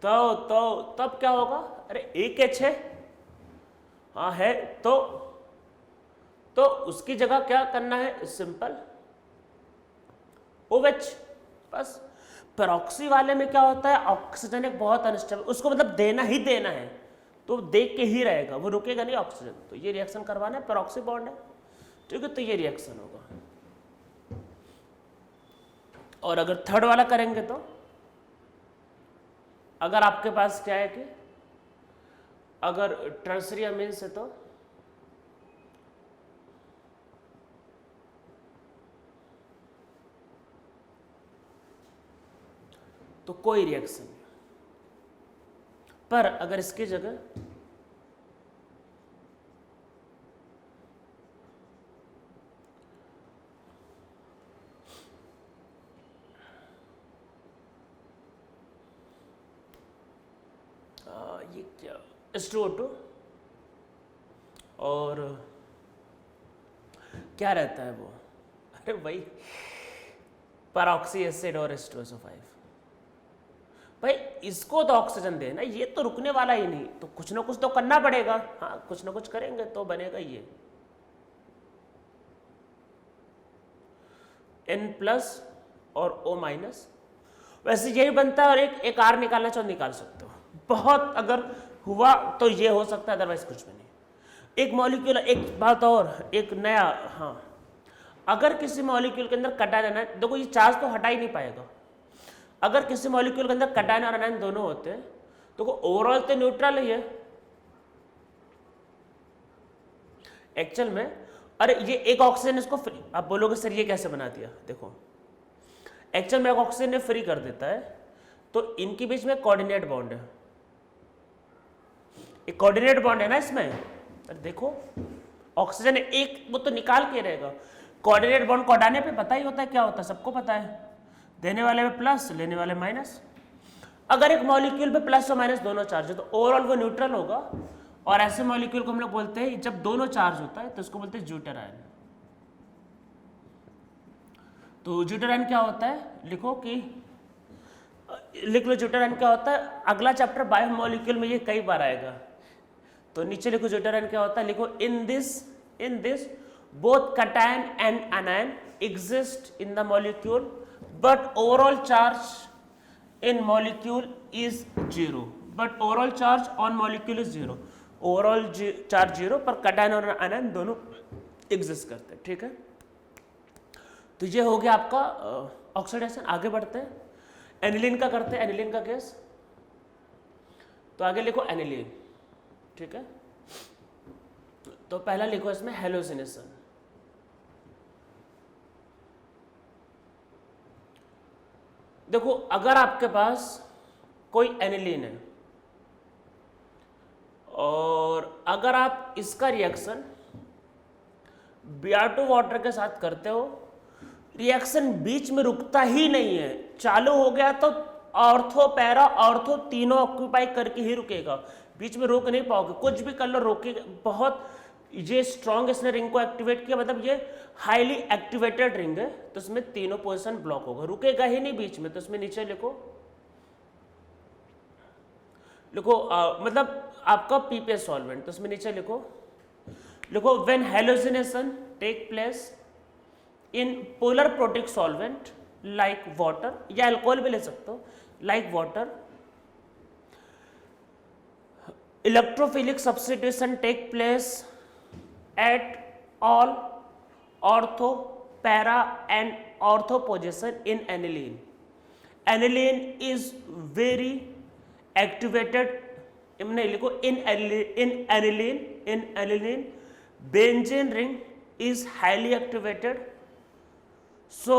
तब क्या होगा, अरे एक H है, हाँ है, तो उसकी जगह क्या करना है, सिंपल OH। बस पेरोक्सी वाले में क्या होता है, ऑक्सीजन एक बहुत अनस्टेबल, उसको मतलब देना ही देना है, तो देख के ही रहेगा, वो रुकेगा नहीं ऑक्सीजन। तो ये रिएक्शन करवाना है, पेरोक्सी बॉन्ड है, ठीक है, तो ये रिएक्शन होगा। और अगर थर्ड वाला करेंगे तो अगर आपके पास क्या है कि अगर टर्सरी अमीन्स है तो कोई रिएक्शन नहीं, पर अगर इसकी जगह ये क्या H2O2 और क्या रहता है वो, अरे भाई पेरोक्सी एसिड और H2SO5, भाई इसको तो ऑक्सीजन देना, ये तो रुकने वाला ही नहीं, तो कुछ ना कुछ तो करना पड़ेगा। हाँ कुछ ना कुछ करेंगे तो बनेगा ये। N प्लस और O माइनस। वैसे यही बनता है, और एक R निकालना चाहो निकाल सकते हो, बहुत अगर हुआ तो ये हो सकता है, अदरवाइज कुछ भी नहीं। एक मॉलिक्यूल, एक बात और, एक नया, हाँ, अगर किसी मॉलिक्यूल के अंदर कैटायन आयन, देखो ये चार्ज तो हटा ही नहीं पाएगा। अगर किसी मॉलिक्यूल के अंदर कैटायन और आयन दोनों होते हैं तो ओवरऑल तो न्यूट्रल ही है एक्चुअल में। अरे ये एक ऑक्सीजन इसको फ्री, आप बोलोगे सर ये कैसे बना दिया, देखो एक्चुअल में एक ऑक्सीजन ने फ्री कर देता है, तो इनके बीच में कोऑर्डिनेट बॉन्ड है, एक कोऑर्डिनेट बॉन्ड है ना इसमें। अरे देखो ऑक्सीजन एक वो तो निकाल के रहेगा, कोऑर्डिनेट बॉन्ड को हटाने पे पता ही होता है क्या होता है, सबको पता है, देने वाले में प्लस लेने वाले माइनस। अगर एक मॉलिक्यूल पे प्लस और माइनस दोनों चार्ज है तो ओवरऑल वो न्यूट्रल होगा, और ऐसे मॉलिक्यूल को हम लोग बोलते हैं जब दोनों चार्ज होता है तो उसको बोलते हैं ज्यूटर आयन। तो ज्यूटर आयन क्या होता है, लिखो कि लिख लो ज्यूटर आयन क्या होता है, अगला चैप्टर बायोमॉलिक्यूल में ये कई बार आएगा, तो नीचे लिखो ज्यूटर आयन क्या होता है, लिखो in this both cation and anion exist in the molecule but overall charge in molecule is 0, but overall charge on molecule is 0, overall charge 0 पर कैटायन और एनायन दोनों एग्जिस्ट करते हैं, ठीक है। तो ये हो गया आपका ऑक्सीडेशन। आगे बढ़ते हैं, एनिलीन का करते हैं, एनिलीन का केस। तो आगे लिखो एनिलीन, ठीक है। तो पहला लिखो इसमें हेलोसिनेशन। देखो अगर आपके पास कोई एनिलीन है और अगर आप इसका रिएक्शन Br2 वाटर के साथ करते हो, रिएक्शन बीच में रुकता ही नहीं है, चालू हो गया तो ऑर्थो पैरा ऑर्थो तीनों ऑक्यूपाई करके ही रुकेगा, बीच में रोक नहीं पाओगे, कुछ भी कर लो रोकेगा। बहुत ये स्ट्रॉन्ग इसने रिंग को एक्टिवेट किया, मतलब ये हाईली एक्टिवेटेड रिंग है, तो इसमें तीनों पोजीशन ब्लॉक होगा, रुकेगा ही नहीं बीच में। तो इसमें नीचे लिखो मतलब आपका पीपीएस सॉल्वेंट, तो इसमें नीचे लिखो when halogenation take place in polar protic solvent like water, या अल्कोहल भी ले सकते हो, like water, electrophilic substitution take place at all ortho, para and ortho position in aniline. Aniline is very activated. इमने लिखो in aniline benzene ring is highly activated. So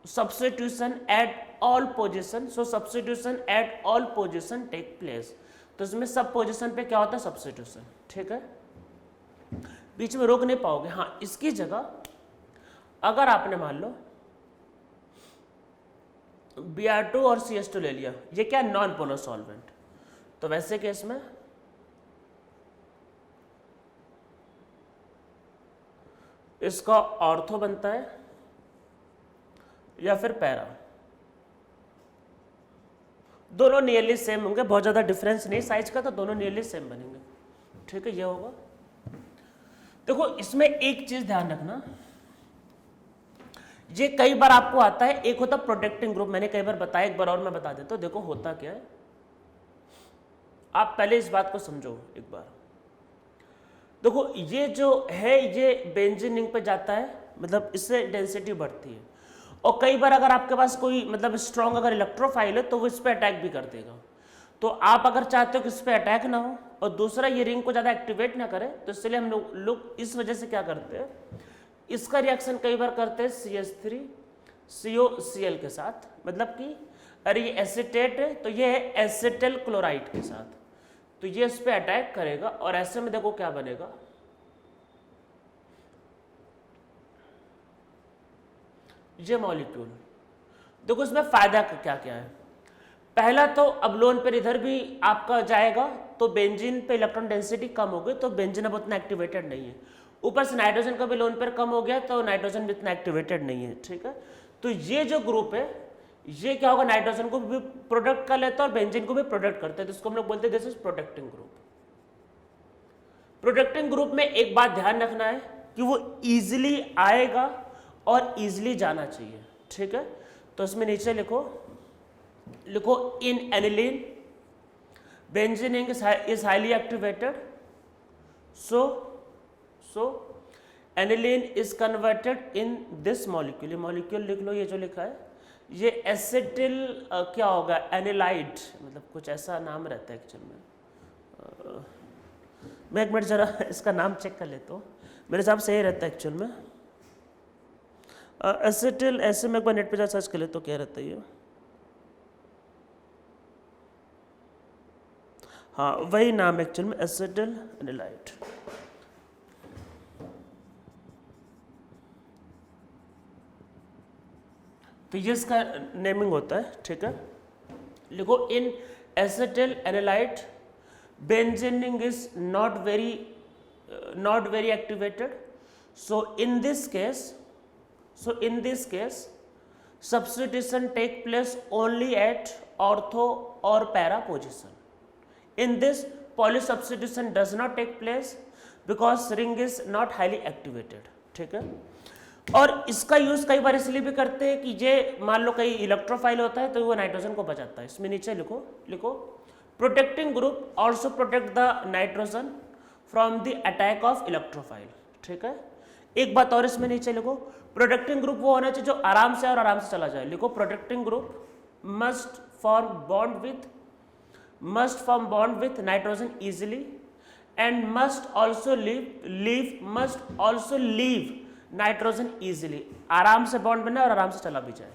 substitution at all position. So substitution at all position take place. तो इसमें सब position पे क्या होता है, substitution, ठीक है। बीच में रोक नहीं पाओगे। हाँ, इसकी जगह अगर आपने मान लो Br2 और CH2 ले लिया, ये क्या नॉन पोलर सॉल्वेंट, तो वैसे केस में इसका ऑर्थो बनता है या फिर पैरा, दोनों नियरली सेम होंगे, बहुत ज्यादा डिफरेंस नहीं साइज का, तो दोनों नियरली सेम बनेंगे, ठीक है। ये होगा। देखो इसमें एक चीज ध्यान रखना, ये कई बार आपको आता है, एक होता प्रोटेक्टिंग ग्रुप, मैंने कई बार बताया, एक बार और मैं बता देता हूं। देखो होता क्या है, आप पहले इस बात को समझो एक बार। देखो ये जो है ये बेंजीन रिंग पे जाता है, मतलब इससे डेंसिटी बढ़ती है, और कई बार अगर आपके पास कोई मतलब स्ट्रॉन्ग अगर इलेक्ट्रोफाइल है तो वो इस पर अटैक भी कर देगा। तो आप अगर चाहते हो कि इस पर अटैक ना हो और दूसरा ये रिंग को ज़्यादा एक्टिवेट ना करे, तो इसलिए हम लोग इस वजह से क्या करते हैं, इसका रिएक्शन कई बार करते हैं CH3 COCl के साथ, मतलब कि अरे ये एसिटेट है तो ये है एसिटिल क्लोराइड के साथ, तो ये इस पर अटैक करेगा, और ऐसे में देखो क्या बनेगा, ये मॉलिक्यूल। देखो इसमें फायदा क्या क्या है। पहला तो अब लोन पर इधर भी आपका जाएगा तो बेंजीन पे इलेक्ट्रॉन डेंसिटी कम हो गई, तो बेंजीन अब उतना एक्टिवेटेड नहीं है। ऊपर से नाइट्रोजन का भी लोन पर कम हो गया तो नाइट्रोजन भी इतना एक्टिवेटेड नहीं है, ठीक है। तो ये जो ग्रुप है ये क्या होगा, नाइट्रोजन को भी प्रोडक्ट कर लेता है और बेंजीन को भी प्रोडक्ट करता है, तो इसको हम लोग बोलते हैं this is protecting group. Protecting group में एक बात ध्यान रखना है कि वो इजिली आएगा और इजीली जाना चाहिए, ठीक है। तो इसमें नीचे लिखो in aniline benzene is highly activated, so aniline is converted in this molecule. ये मॉलिक्यूल लिख लो, ये जो लिखा है ये एसिटिल क्या होगा, एनिलाइड, मतलब कुछ ऐसा नाम रहता है एक्चुअल में। मैं एक मिनट जरा इसका नाम चेक कर लेता हूँ, मेरे हिसाब से ये रहता है एक्चुअल में एसिटिल, ऐसे मैं एक बार नेट पे जा सर्च कर लेता हूँ क्या रहता है ये। हाँ वही नाम एक्चुअल में, एसिटिल एनिलाइड। तो ये इसका नेमिंग होता है, ठीक है। लिखो in acetyl anilide benzene is not very activated, so in this case substitution take place only at ortho or para position. In this polysubstitution does not take place because ring is not highly activated, ठीक है। और इसका use कई बार इसलिए भी करते हैं कि ये मान लो कहीं इलेक्ट्रोफाइल होता है तो वो नाइट्रोजन को बचाता है। इसमें नीचे लिखो protecting group also protect the nitrogen from the attack of electrophile, ठीक है। एक बात और इसमें नीचे लिखो, प्रोटेक्टिंग ग्रुप वो होना चाहिए जो आराम से और आराम से चला जाए। लिखो protecting group must form bond with nitrogen easily and must also leave nitrogen easily. आराम से बॉन्ड बने और आराम से चला भी जाए।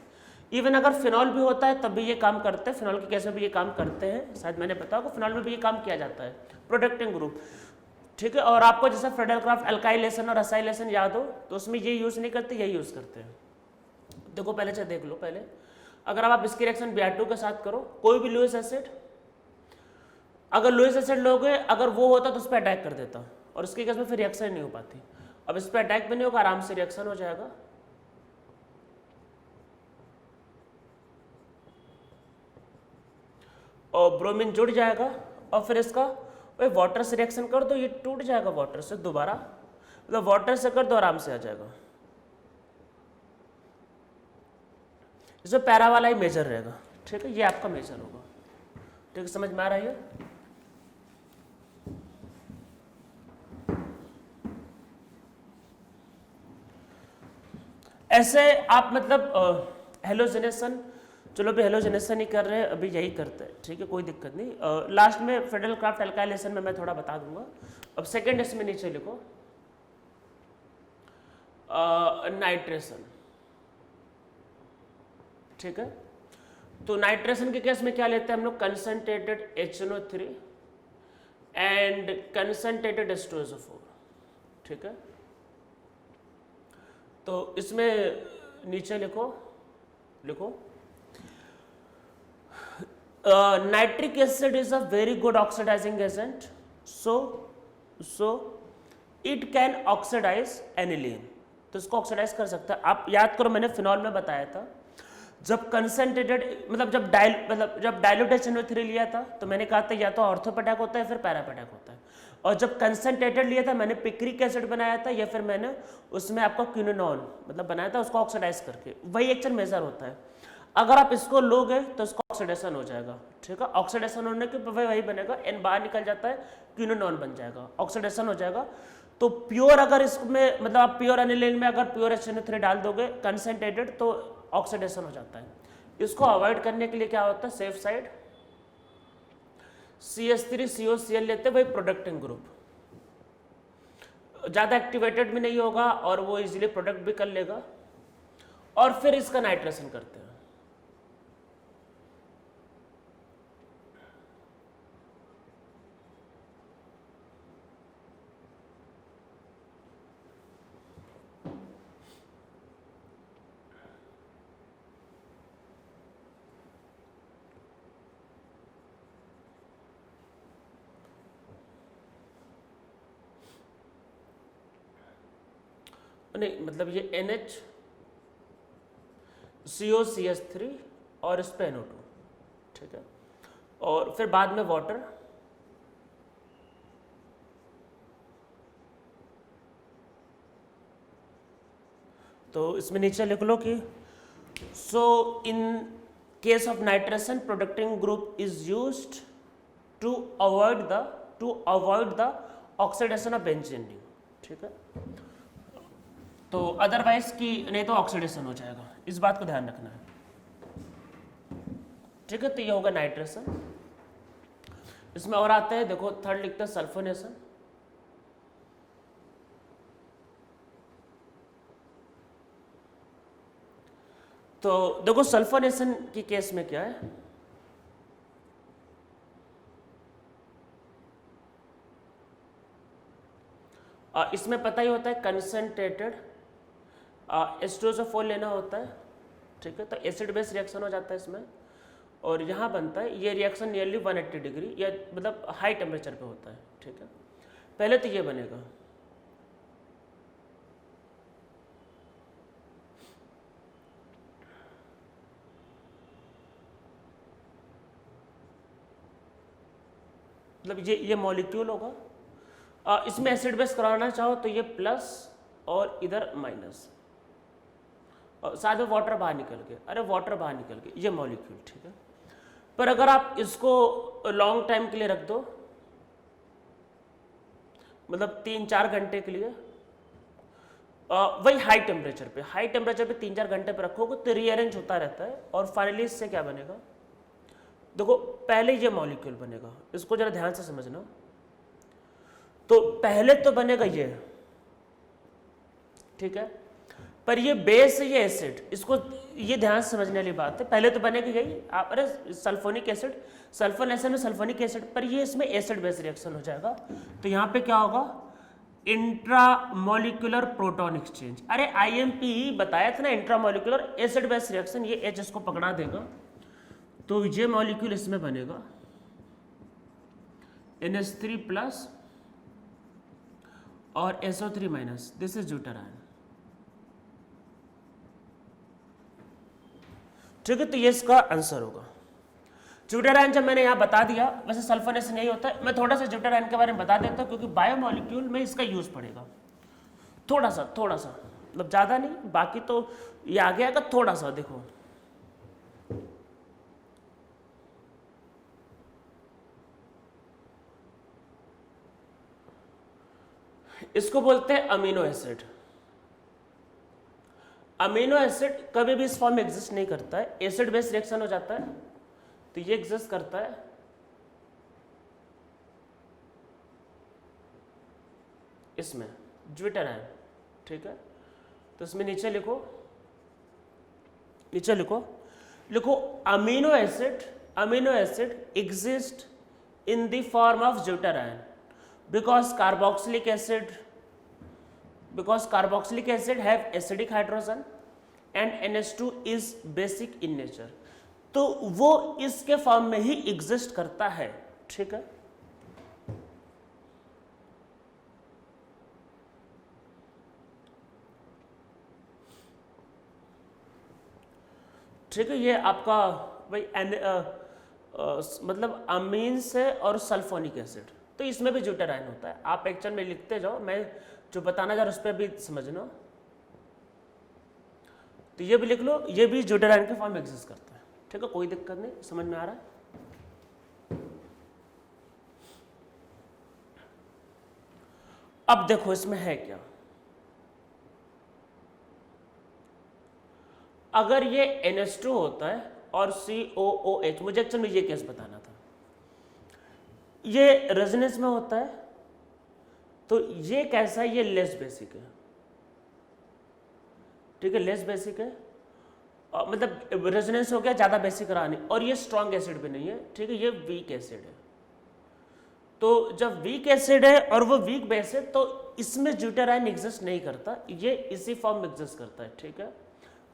इवन अगर फिनॉल भी होता है तब भी ये काम करते हैं, फिनॉल के केस में भी ये काम करते हैं, शायद मैंने बताया कि फिनॉल में भी ये काम किया जाता है, प्रोटेक्टिंग ग्रुप, ठीक है। और आपको जैसा फ्रेडलक्राफ्ट अल्काइलेशन और असाइलेशन याद हो तो उसमें ये यूज नहीं करते, यही यूज करते हैं। देखो पहले से देख लो, पहले अगर आप इसकी रिएक्शन Br2 के साथ करो, कोई भी लुईस एसिड, अगर लुईस एसिड लोगे, अगर वो होता तो उस पर अटैक कर देता और उसके केस में फिर रिएक्शन नहीं हो पाती। अब इस पर अटैक भी नहीं होगा, आराम से रिएक्शन हो जाएगा। और ब्रोमीन जुड़ जाएगा और फिर इसका भाई वाटर से रिएक्शन कर दो, ये टूट जाएगा वाटर से दोबारा, मतलब वाटर से कर दो आराम से आ जाएगा। इसमें पैरा वाला ही मेजर रहेगा, ठीक है, ये आपका मेजर होगा, ठीक है। समझ में आ रहा है? ऐसे आप मतलब हेलोजिनेशन, चलो भी हेलोजिनेशन ही कर रहे हैं, अभी यही करते हैं, ठीक है, कोई दिक्कत नहीं। लास्ट में फ्रेडलक्राफ्ट अल्काइलेशन में मैं थोड़ा बता दूंगा। अब सेकेंड इसमें नीचे लिखो नाइट्रेशन, ठीक है। तो नाइट्रेशन के केस में क्या लेते हैं हम लोग, concentrated HNO3 and concentrated H2SO4, ठीक है। तो इसमें नीचे लिखो nitric acid is a very good oxidising agent, so it can oxidise aniline. तो इसको ऑक्सीडाइज कर सकता है। आप याद करो मैंने फिनॉल में बताया था, जब कंसंट्रेटेड मतलब जब डाइल्यूट HNO3 लिया था तो मैंने कहा था या तो ऑर्थो पे अटैक होता है फिर पैरा पे अटैक होता है। और जब कंसंट्रेटेड लिया था मैंने पिक्रिक एसिड बनाया था या फिर मैंने उसमें आपका क्विनोन मतलब बनाया था, उसको ऑक्सीडाइज करके, वही एक्चुअल मेजर होता है। अगर आप इसको लोगे तो इसको ऑक्सीडेशन हो जाएगा, ठीक है। ऑक्सीडेशन होने के वही बनेगा, एन बाहर निकल जाता है, क्विनोन बन जाएगा, ऑक्सीडेशन हो जाएगा। तो प्योर अगर इसमें मतलब आप प्योर एनिलीन में अगर प्योर HNO3 डाल दोगे कंसंट्रेटेड तो ऑक्सीडेशन हो जाता है। इसको अवॉइड करने के लिए क्या होता है, सेफ साइड CH3COCl लेते हैं, वही प्रोडक्टिंग ग्रुप, ज़्यादा एक्टिवेटेड भी नहीं होगा और वो इजीली प्रोडक्ट भी कर लेगा, और फिर इसका नाइट्रेशन करते हैं। नहीं मतलब ये NHCOCH3 और इस पे NO2, ठीक है। और फिर बाद में वाटर, तो इसमें नीचे लिख लो कि so in case of nitration protecting group is used to avoid the oxidation of benzene ring, ठीक है। तो अदरवाइज की नहीं तो ऑक्सीडेशन हो जाएगा, इस बात को ध्यान रखना है, ठीक है। तो ये होगा नाइट्रेशन। इसमें और आते हैं, देखो थर्ड लिखते हैं सल्फोनेशन। तो देखो सल्फोनेशन की केस में क्या है, इसमें पता ही होता है कंसंट्रेटेड H2SO4 लेना होता है, ठीक है। तो एसिड बेस रिएक्शन हो जाता है इसमें, और यहाँ बनता है ये रिएक्शन नियरली 180 डिग्री या मतलब हाई टेम्परेचर पे होता है, ठीक है। पहले तो ये बनेगा, मतलब ये मॉलिक्यूल होगा। इसमें एसिड बेस कराना चाहो तो ये प्लस और इधर माइनस, और साथ में वाटर बाहर निकल के, अरे वाटर बाहर निकल के, ये मॉलिक्यूल, ठीक है। पर अगर आप इसको लॉन्ग टाइम के लिए रख दो, मतलब 3-4 घंटे के लिए, वही हाई टेम्परेचर पे 3-4 घंटे पे रखोगे तो रीअरेंज होता रहता है, और फाइनली इससे क्या बनेगा, देखो पहले ये मॉलिक्यूल बनेगा, इसको जरा ध्यान से समझना। तो पहले तो बनेगा ये, ठीक है, पर ये बेस ये एसिड, इसको ये ध्यान से समझने वाली बात है। पहले तो बनेगा यही, आप अरे सल्फोनिक एसिड, सल्फोनेशन में सल्फोनिक एसिड, पर ये इसमें एसिड बेस रिएक्शन हो जाएगा। तो यहाँ पे क्या होगा, इंट्रामोलिकुलर प्रोटॉन एक्सचेंज। अरे IMP बताया था ना, इंट्रामोलिकुलर एसिड बेस रिएक्शन, ये H इसको पकड़ा देगा, तो ये मॉलिक्यूल इसमें बनेगा NH3+ और SO3-, दिस इज ड्यूटेरान, ठीक है। तो ये इसका आंसर होगा। ड्यूटेरान जब मैंने यहाँ बता दिया, वैसे सल्फोनेशन यही होता है। मैं थोड़ा सा ड्यूटेरान के बारे में बता देता हूँ, क्योंकि बायोमॉलिक्यूल में इसका यूज पड़ेगा थोड़ा सा, मतलब ज़्यादा नहीं, बाकी तो ये आगे आएगा, थोड़ा सा देखो। इसको बोलते हैं अमीनो एसिड। अमीनो एसिड कभी भी इस फॉर्म में एग्जिस्ट नहीं करता है, एसिड बेस रिएक्शन हो जाता है, तो ये एग्जिस्ट करता है इसमें ड्यूटेरान, ठीक है। तो इसमें नीचे लिखो amino acid exist in the form of zwitterion because carboxylic acid have acidic hydrogen and NH2 is basic in nature, तो वो इसके फॉर्म में ही एग्जिस्ट करता है, ठीक है। ठीक है, ये आपका भाई मतलब अमीन से और सल्फोनिक एसिड, तो इसमें भी ड्यूटेरान होता है। आप एक्चुअल में लिखते जाओ, मैं जो बताना जा रहा हूं उस पर भी समझना। तो ये भी लिख लो, ये भी ड्यूटेरान के फॉर्म में एग्जिस्ट करता है, ठीक है, कोई दिक्कत नहीं, समझ में आ रहा है। अब देखो इसमें है क्या, अगर ये NH2 होता है और COOH, मुझे एक्चुअल में ये केस बताना था, ये रेजोनेंस में होता है, तो ये कैसा है, ये लेस बेसिक है, ठीक है, लेस बेसिक है, मतलब रेजोनेंस हो गया, ज़्यादा बेसिक रहा नहीं, और ये स्ट्रॉन्ग एसिड भी नहीं है, ठीक है, ये वीक एसिड है। तो जब वीक एसिड है और वो वीक बेस है, तो इसमें ड्यूटेरान एग्जिस्ट नहीं करता, ये इसी फॉर्म में एग्जिस्ट करता है, ठीक है।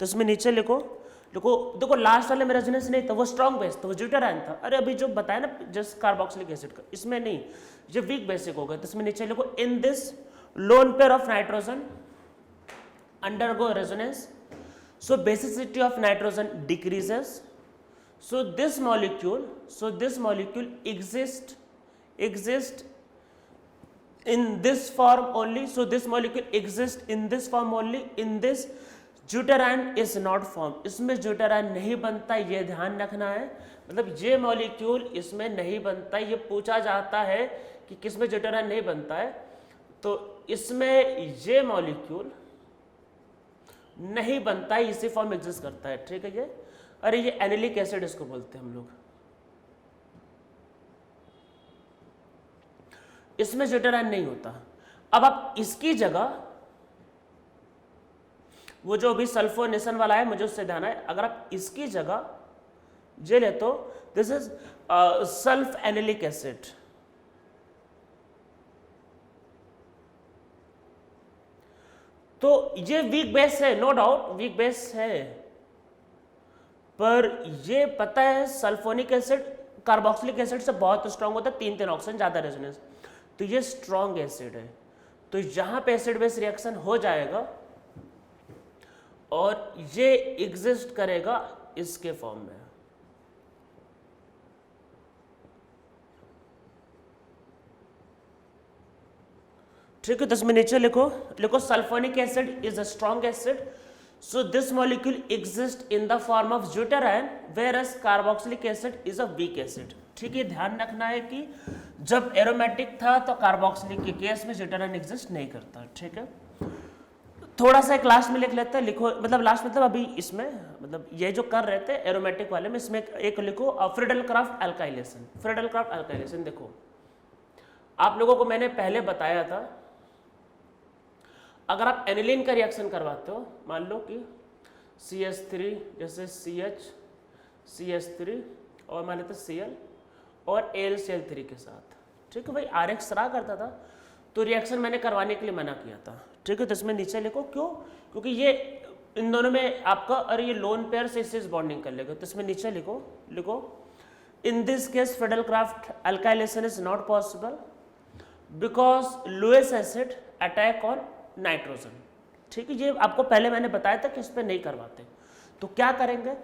तो इसमें नीचे लिखो देखो लास्ट वाले में रेजोनेंस नहीं था, वो स्ट्रॉन्ग बेस था, वो ड्यूटेरान था। अरे अभी जो बताया ना जस्ट कार्बोक्सिलिक एसिड का, इसमें नहीं, ये वीक बेसिक होगा। तो इसमें नीचे लिखो in this lone pair of nitrogen undergo resonance, so basicity of nitrogen decreases, so this molecule exist in this form only, so this molecule exists in this form only in this zwitterion is not form, इसमें zwitterion नहीं बनता, ये ध्यान रखना है। मतलब ये molecule इसमें नहीं बनता, ये पूछा जाता है कि किसमें ड्यूटेराइन नहीं बनता है, तो इसमें ये मॉलिक्यूल नहीं बनता है, इसी फॉर्म एग्जिस्ट करता है, ठीक है। ये अरे ये एनिलिक एसिड इसको बोलते हैं हम लोग, इसमें ड्यूटेराइन नहीं होता। अब आप इसकी जगह वो जो अभी सल्फोनेशन वाला है, मुझे उससे ध्यान है, अगर आप इसकी जगह ये ले तो दिस इज सल्फ एनिलिक एसिड, तो ये वीक बेस है, नो डाउट वीक बेस है, पर ये पता है सल्फोनिक एसिड कार्बोक्सिलिक एसिड से बहुत स्ट्रांग होता है, 3 ऑक्सीजन ज्यादा रेजोनेंस, तो ये स्ट्रांग एसिड है, तो यहां पे एसिड बेस रिएक्शन हो जाएगा और ये एग्जिस्ट करेगा इसके फॉर्म में। ठीक है, तो इसमें नीचे लिखो sulphonic acid is a strong acid, so this molecule exist in the form of zwitterion, whereas carboxylic acid is a weak acid. ठीक है, ध्यान रखना है कि जब एरोमेटिक था तो कार्बोक्सिलिक के केस में ड्यूटेराइन एग्जिस्ट नहीं करता। ठीक है, थोड़ा सा एक लास्ट में लिख लेते हैं, लिखो मतलब लास्ट मतलब अभी इसमें मतलब ये जो कर रहे थे एरोमेटिक वाले में, इसमें एक लिखो फ्रीडल-क्राफ्ट अल्काइलेशन। फ्रीडल-क्राफ्ट अल्काइलेशन देखो, आप लोगों को मैंने पहले बताया था, अगर आप एनिलीन का रिएक्शन करवाते हो, मान लो कि CH3 जैसे CH3 और मान लेते Cl और AlCl3 के साथ, ठीक है भाई, RX रहा करता था, तो रिएक्शन मैंने करवाने के लिए मना किया था। ठीक है, तो इसमें नीचे लिखो क्यों, क्योंकि ये इन दोनों में आपका अरे ये लोन पेयर से इससे बॉन्डिंग कर लेगा, तो इसमें नीचे लिखो in this case Friedel Craft alkylation is not possible because Lewis acid attack on nitrogen. ठीक है, ये आपको पहले मैंने बताया था कि इस पर नहीं करवाते, तो क्या करेंगे,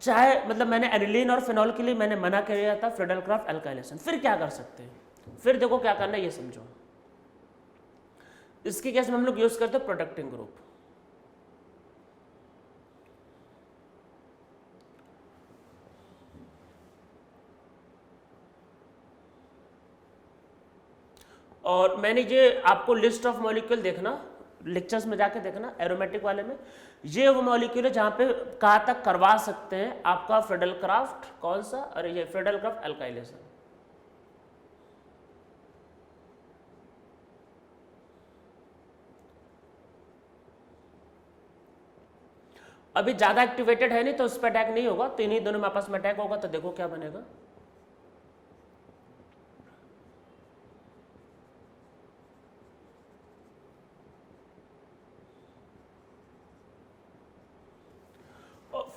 चाहे मतलब मैंने एनिलीन और फिनॉल के लिए मैंने मना किया था फ्रीडल-क्राफ्ट अल्काइलेशन, फिर क्या कर सकते हैं, फिर देखो क्या करना है ये समझो। इसके केस में हम लोग यूज करते हैं प्रोटेक्टिंग ग्रुप, और मैंने ये आपको लिस्ट ऑफ मॉलिक्यूल देखना, लेक्चर्स में जाके देखना, एरोमेटिक वाले में ये वो मॉलिक्यूल है जहां पे कहाँ तक करवा सकते हैं आपका फ्रीडल-क्राफ्ट, कौन सा, अरे ये फ्रीडल-क्राफ्ट अल्काइलेशन। अभी ज्यादा एक्टिवेटेड है नहीं तो उस पर अटैक नहीं होगा, तो इन्हीं दोनों में आपस में अटैक होगा, तो देखो क्या बनेगा,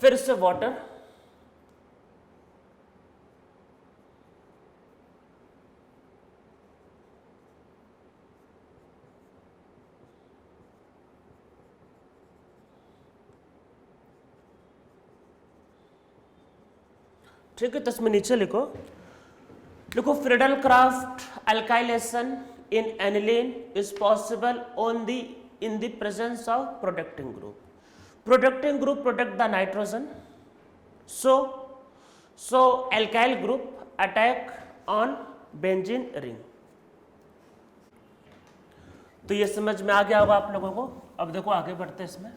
फिर से वाटर, ठीक है, तो इसमें नीचे लिखो Friedel-Crafts alkylation in aniline is possible only in the presence of protecting group. Protecting group protect the nitrogen, so alkyl group attack on benzene ring। तो ये समझ में आ गया होगा आप लोगों को। अब देखो आगे बढ़ते हैं इसमें,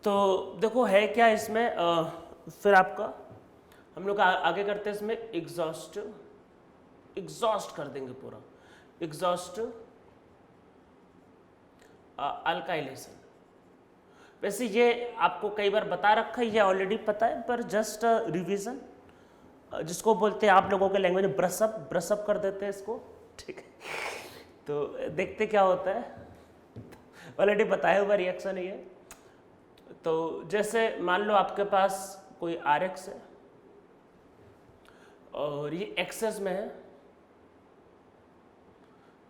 तो देखो है क्या इसमें फिर आपका हम लोग आगे करते हैं इसमें एग्जॉस्ट कर देंगे पूरा, एग्जॉस्ट अल्काइलेशन। वैसे ये आपको कई बार बता रखा है, ये ऑलरेडी पता है, पर जस्ट रिवीजन, जिसको बोलते हैं आप लोगों के लैंग्वेज में ब्रशअप कर देते हैं इसको। ठीक है, तो देखते क्या होता है, ऑलरेडी बताया हुआ रिएक्शन है ये। तो जैसे मान लो आपके पास कोई RX है और ये एक्सेस में है,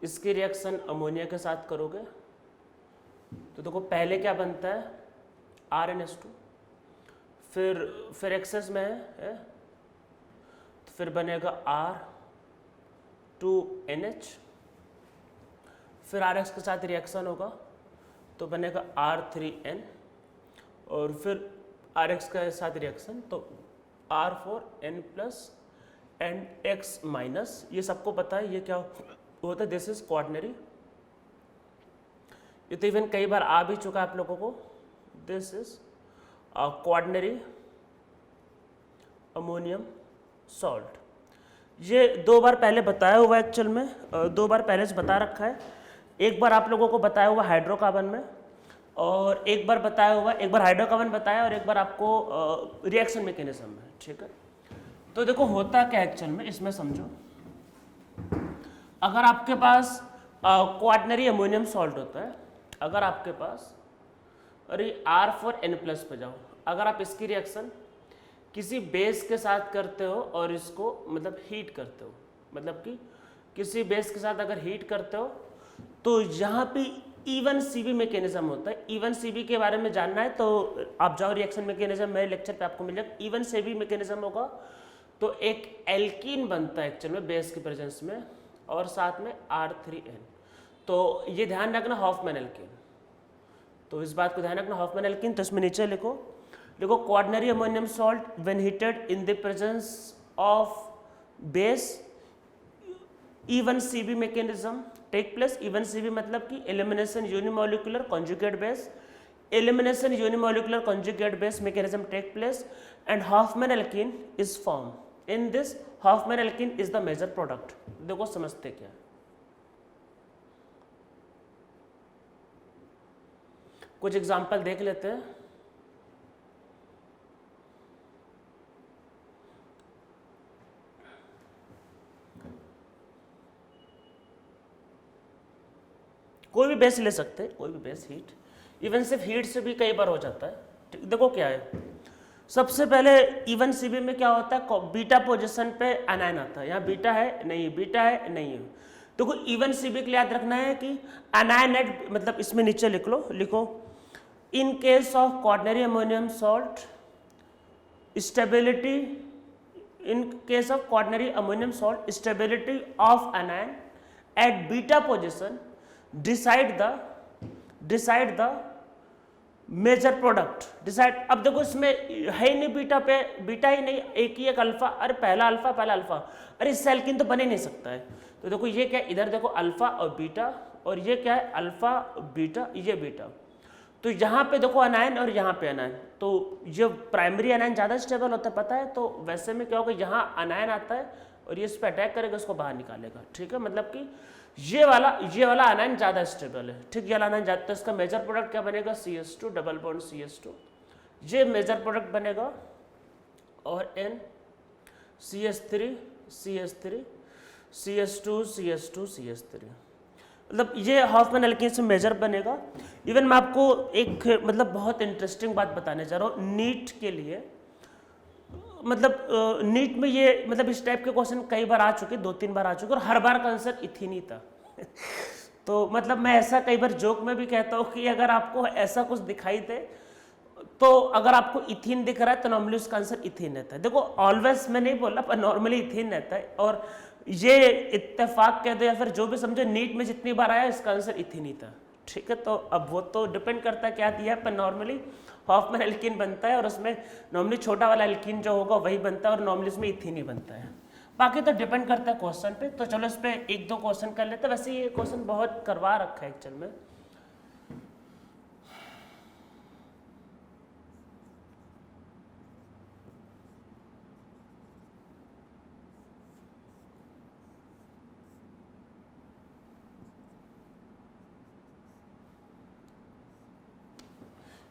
इसकी रिएक्शन अमोनिया के साथ करोगे तो देखो पहले क्या बनता है RnH2, फिर एक्सेस में है तो फिर बनेगा R2NH, फिर आर एक्स के साथ रिएक्शन होगा तो बनेगा R3N, और फिर आर एक्स के साथ रिएक्शन तो R4N plus and x minus, ये सबको पता है ये क्या होता है, दिस इज क्वाटनरी। ये तो इवन कई बार आ भी चुका है आप लोगों को, this is quaternary ammonium salt. ये 2 बार पहले बताया हुआ है एक्चुअल में, 2 बार पहले से बता रखा है। एक बार आप लोगों को बताया हुआ हाइड्रोकार्बन में, और एक बार बताया हुआ, एक बार हाइड्रोकार्बन बताया और एक बार आपको रिएक्शन मैकेनिज्म में, ठीक है। तो देखो होता क्या एक्चुअल में, इसमें समझो, अगर आपके पास क्वाटनरी अमोनियम सॉल्ट होता है, अगर आपके पास, अरे R4N+ पे जाओ, अगर आप इसकी रिएक्शन किसी बेस के साथ करते हो और इसको मतलब हीट करते हो, मतलब कि किसी बेस के साथ अगर हीट करते हो तो यहाँ पे इवन सीबी मैकेनिज्म होता है। इवन सीबी के बारे में जानना है तो आप जाओ रिएक्शन मैकेनिज्म, मेरे लेक्चर पे आपको मिल जाएगा। इवन सीबी मैकेनिज्म होगा तो एक एल्कीन बनता है एक्चुअल में बेस की प्रेजेंस में, और साथ में R3N। तो ये ध्यान रखना हॉफमैन एल्कीन, तो इस बात को ध्यान रखना हॉफमैन एल्कीन। तो इसमें नीचे लिखो, देखो quaternary ammonium salt when heated in the presence of base E one CB mechanism take place. E one CB मतलब कि elimination unimolecular conjugate base, elimination unimolecular conjugate base mechanism take place and Hofmann alkene is form. In this Hofmann alkene is the major product. देखो समझते क्या, कुछ example देख लेते हैं। कोई भी बेस ले सकते हैं, कोई भी बेस हीट, इवन सिर्फ हीट से भी कई बार हो जाता है। देखो क्या है, सबसे पहले इवन सीबी में क्या होता है, बीटा पोजीशन पे एनायन आता है। यहाँ बीटा है नहीं, बीटा है नहीं है। देखो इवन सीबी के लिए याद रखना है कि एनायन एट, मतलब इसमें नीचे लिख लो, लिखो in case of quaternary ammonium salt stability, in case of quaternary ammonium salt stability of anion at beta position decide the major product decide. अब देखो इसमें है ही नहीं बीटा पे, बीटा ही नहीं, एक ही एक अल्फा, अरे पहला अल्फा, अरे इससे एल्कीन तो बन ही नहीं सकता है। तो देखो ये क्या है, इधर देखो अल्फा और बीटा, और ये क्या है अल्फा बीटा, ये बीटा। तो यहाँ पे देखो अनायन और यहाँ पे अनायन, तो ये प्राइमरी अनायन ज़्यादा स्टेबल होता है पता है। तो वैसे में क्या होगा, यहाँ अनायन आता है और ये इस पर अटैक करेगा, उसको बाहर निकालेगा, ठीक है। मतलब कि ये वाला अनायन ज़्यादा स्टेबल है, ठीक। ये वाला अनायन ज़्यादा, तो इसका मेजर प्रोडक्ट क्या बनेगा, CH2 डबल बॉन्ड CH2, ये मेजर प्रोडक्ट बनेगा। और N CH3 CH3 CH2 CH2 CH3, मतलब ये हॉफमैन एल्कीन से मेजर बनेगा। इवन मैं आपको एक मतलब बहुत इंटरेस्टिंग बात बताने जा रहा हूँ नीट के लिए, मतलब नीट में ये मतलब इस टाइप के क्वेश्चन कई बार आ चुके, 2-3 बार आ चुके, और हर बार का आंसर इथीन ही था। तो मतलब मैं ऐसा कई बार जोक में भी कहता हूँ कि अगर आपको ऐसा कुछ दिखाई दे, तो अगर आपको इथीन दिख रहा है तो नॉर्मली उसका आंसर इथीन रहता है। देखो ऑलवेज मैं नहीं बोला, पर नॉर्मली इथीन रहता है। और ये इत्तेफाक कह दो या फिर जो भी समझो, नीट में जितनी बार आया इसका आंसर इथीन ही था, ठीक है। तो अब वो तो डिपेंड करता है क्या दिया है, पर नॉर्मली हॉफमैन एल्कीन बनता है, और उसमें नॉर्मली छोटा वाला एल्कीन जो होगा वही बनता है, और नॉर्मली इसमें इथीन ही बनता है। बाकी तो डिपेंड करता है क्वेश्चन पे। तो चलो इस पे 1-2 क्वेश्चन कर लेते हैं। वैसे ये क्वेश्चन बहुत करवा रखा है एक्चुअल में।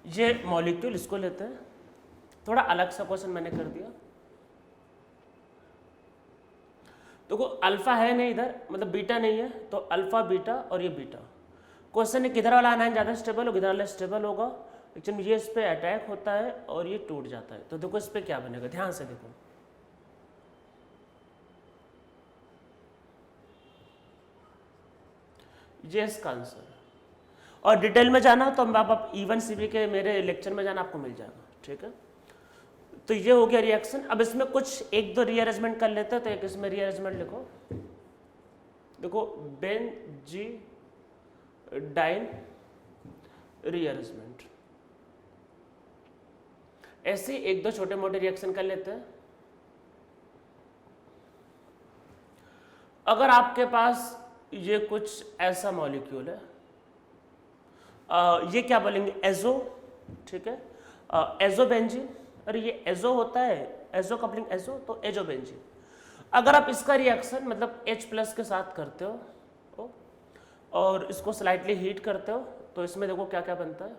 ये मॉलिक्यूल, इसको लेते हैं, थोड़ा अलग सा क्वेश्चन मैंने कर दिया। देखो अल्फा है नहीं इधर, मतलब बीटा नहीं है, तो अल्फा बीटा और ये बीटा। क्वेश्चन है किधर वाला आनायन ज़्यादा स्टेबल हो, किधर वाला स्टेबल होगा। एक्चुअली ये इस पर अटैक होता है और ये टूट जाता है। तो देखो इस पर क्या बनेगा, ध्यान से देखो, ये इसका आंसर। और डिटेल में जाना तो आप इवन सीबी के मेरे लेक्चर में जाना, आपको मिल जाएगा, ठीक है। तो ये हो गया रिएक्शन। अब इसमें कुछ 1-2 रीअरेंजमेंट कर लेते हैं। तो एक इसमें रीअरेंजमेंट लिखो, देखो बेंजीन डाइन रीअरेंजमेंट। ऐसे एक दो छोटे मोटे रिएक्शन कर लेते हैं। अगर आपके पास ये कुछ ऐसा मॉलिक्यूल है, ये क्या बोलेंगे, एजो, ठीक है, एजोबेंजीन। अरे ये एजो होता है, एजो कपलिंग एजो, तो एजोबेंजीन। अगर आप इसका रिएक्शन मतलब H+ के साथ करते हो और इसको स्लाइटली हीट करते हो तो इसमें देखो क्या क्या बनता है।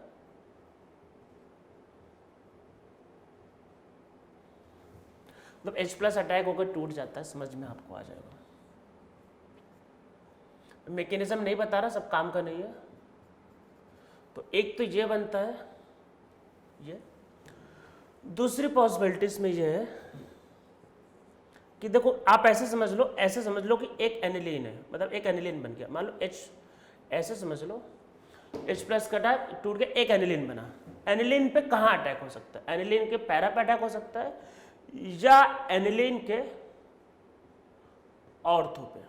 मतलब H+ अटैक होकर टूट जाता है, समझ में आपको आ जाएगा। मैकेनिज्म नहीं बता रहा, सब काम का नहीं है। तो एक तो ये बनता है, ये दूसरी पॉसिबिलिटीज में ये है कि देखो आप ऐसे समझ लो कि एक एनिलीन है, मतलब एक एनिलीन बन गया, मान लो H, ऐसे समझ लो H+ का अटैक टूट के एक एनिलीन बना। एनिलीन पे कहाँ अटैक हो सकता है? एनिलीन के पैरा पे अटैक हो सकता है या एनिलीन के ऑर्थो पे।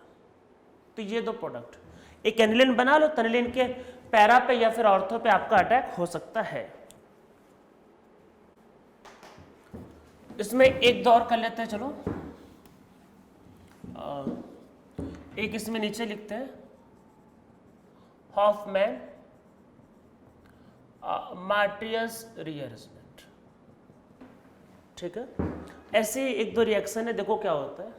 तो ये दो प्रोडक्ट, एक एनिलीन बना लो तो एनिलीन के पैरा पे या फिर ऑर्थो पे आपका अटैक हो सकता है। इसमें एक दो और कर लेते हैं, चलो एक इसमें नीचे लिखते हैं हॉफमैन मार्टियस रीअरेंजमेंट, ठीक है। ऐसे एक दो रिएक्शन है, देखो क्या होता है।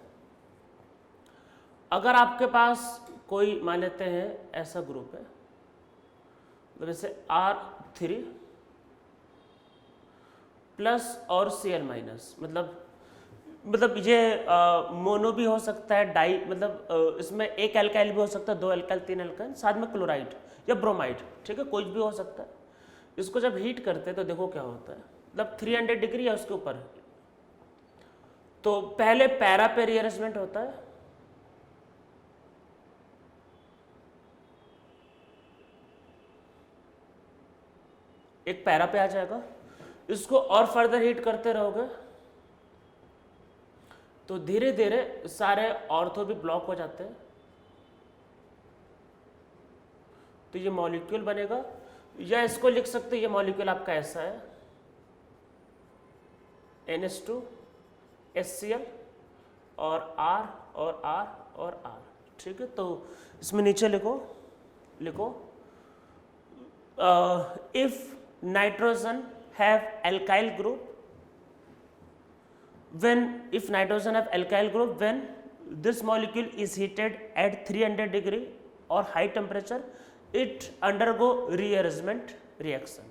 अगर आपके पास कोई मान लेते हैं ऐसा ग्रुप है, तो जैसे R3 प्लस और Cl-, मतलब ये मोनो भी हो सकता है, डाई, मतलब इसमें एक एल्काइल भी हो सकता है, दो एल्काइल, तीन एल्काइल, साथ में क्लोराइड या ब्रोमाइड, ठीक है, कुछ भी हो सकता है। इसको जब हीट करते हैं तो देखो क्या होता है, मतलब 300 डिग्री है उसके ऊपर। तो पहले पैरा पे रीअरेंजमेंट होता है, एक पैरा पे आ जाएगा। इसको और फर्दर हीट करते रहोगे तो धीरे धीरे सारे ऑर्थो भी ब्लॉक हो जाते हैं, तो ये मॉलिक्यूल बनेगा। या इसको लिख सकते हैं, ये मॉलिक्यूल आपका ऐसा है NH2 HCl और R और R और R, ठीक है। तो इसमें नीचे लिखो if nitrogen have alkyl group, if nitrogen have alkyl group, when this molecule is heated at 300 degree or high temperature, it undergo rearrangement reaction.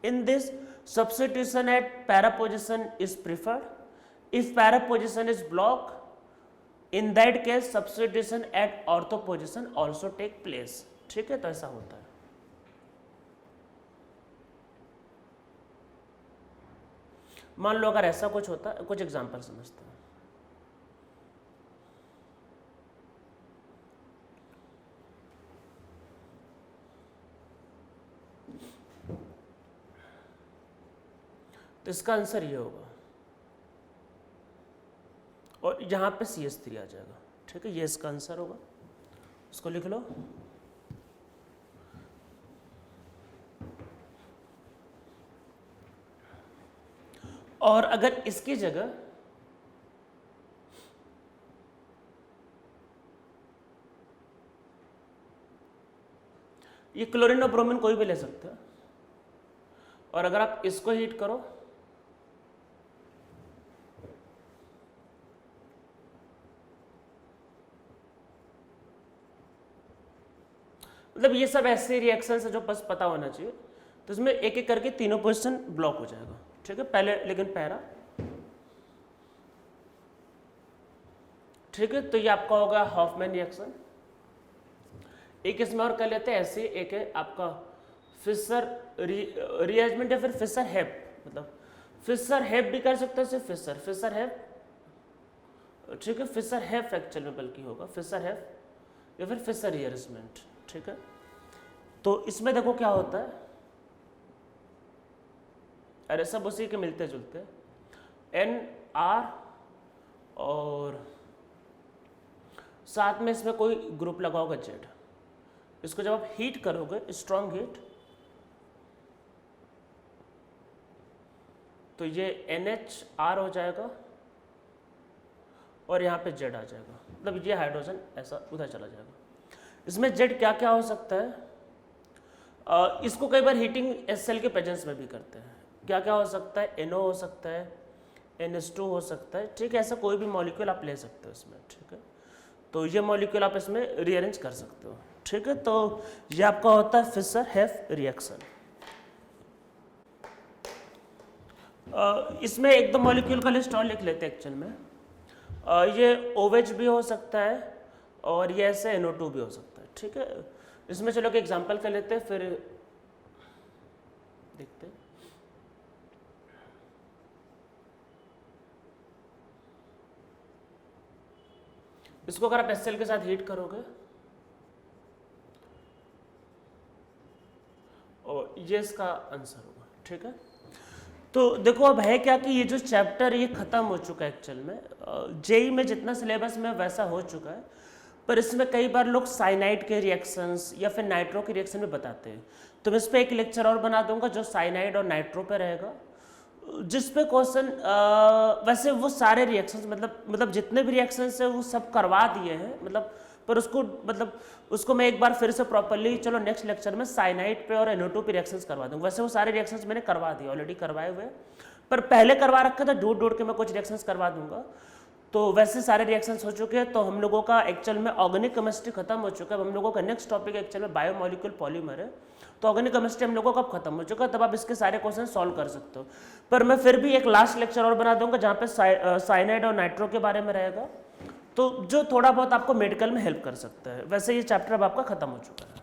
In this, substitution at para position is preferred. If para position is blocked, in that case substitution at ortho position also take place, ठीक है। तो ऐसा होता है। मान लो अगर ऐसा कुछ होता है, कुछ एग्जांपल समझते हैं। तो इसका आंसर ये होगा और यहां पे CH3 आ जाएगा, ठीक है, ये इसका आंसर होगा। उसको लिख लो। और अगर इसकी जगह ये क्लोरीन और ब्रोमीन कोई भी ले सकते हैं, और अगर आप इसको हीट करो मतलब ये सब ऐसे रिएक्शन है जो बस पता होना चाहिए। तो इसमें एक एक करके तीनों पोजीशन ब्लॉक हो जाएगा, ठीक है। पहले लेकिन पैरा, ठीक है। तो ये आपका होगा हॉफमैन रिएक्शन। एक इसमें और कर लेते हैं ऐसे, एक है आपका फिशर रीअरेंजमेंट या फिर फिशर हेप, मतलब फिशर हेप भी कर सकते हैं, सिर्फ फिशर हेप, ठीक है। फिशर हेप एक्चुअल में बल्कि होगा फिशर हेप या फिर फिशर रीअरेंजमेंट, ठीक है। तो इसमें देखो क्या होता है, अरे सब उसी के मिलते जुलते, NR और साथ में इसमें कोई ग्रुप लगा होगा Z, इसको जब आप हीट करोगे, स्ट्रॉन्ग हीट, तो ये NHR हो जाएगा और यहाँ पे Z आ जाएगा, मतलब ये हाइड्रोजन ऐसा उधर चला जाएगा। इसमें Z क्या क्या हो सकता है, इसको कई बार हीटिंग HCl के प्रेजेंस में भी करते हैं। क्या क्या हो सकता है, NO हो सकता है, NH2 हो सकता है, ठीक है, ऐसा कोई भी मॉलिक्यूल आप ले सकते हो इसमें, ठीक है। तो ये मॉलिक्यूल आप इसमें रीअरेंज कर सकते हो, ठीक है। तो ये आपका होता है फिशर हेफ रिएक्शन। इसमें एक दो मॉलिक्यूल का लिस्ट और लिख लेते हैं एक्चुअल में। ये OH भी हो सकता है और ये ऐसे NO2 भी हो सकता है, ठीक है। इसमें चलो कि एग्जांपल कर लेते हैं, फिर देखते हैं। इसको अगर आप HCl के साथ हीट करोगे और ये इसका आंसर होगा, ठीक है। तो देखो अब है क्या कि ये जो चैप्टर ये खत्म हो चुका है एक्चुअल में, जेई में जितना सिलेबस में वैसा हो चुका है, पर इसमें कई बार लोग साइनाइड के रिएक्शंस या फिर नाइट्रो के रिएक्शन में बताते हैं। तो मैं इस पर एक लेक्चर और बना दूंगा जो साइनाइड और नाइट्रो पे रहेगा, जिस पे क्वेश्चन वैसे वो सारे रिएक्शंस मतलब जितने भी रिएक्शंस है वो सब करवा दिए हैं, मतलब पर उसको मैं एक बार फिर से प्रॉपरली चलो नेक्स्ट लेक्चर में साइनाइड पे और NO2 पे रिएक्शंस करवा दूंगा। वैसे वो सारे रिएक्शंस मैंने करवा दिए, ऑलरेडी करवाए हुए, पर पहले करवा रखा था, ढूंढ के मैं कुछ रिएक्शंस करवा दूंगा। तो वैसे सारे रिएक्शंस हो चुके हैं। तो हम लोगों का एक्चुअल में ऑर्गेनिक केमिस्ट्री खत्म हो चुका है। हम लोगों का नेक्स्ट टॉपिक एक्चुअल में बायोमोलिक्यूल पॉलीमर है। तो ऑर्गेनिक केमिस्ट्री हम लोगों का खत्म हो चुका है, तब आप इसके सारे क्वेश्चन सॉल्व कर सकते हो। पर मैं फिर भी एक लास्ट लेक्चर और बना दूंगा जहाँ पे साइनाइड और नाइट्रो के बारे में रहेगा, तो जो थोड़ा बहुत आपको मेडिकल में हेल्प कर सकता है। वैसे ये चैप्टर अब आपका खत्म हो चुका है।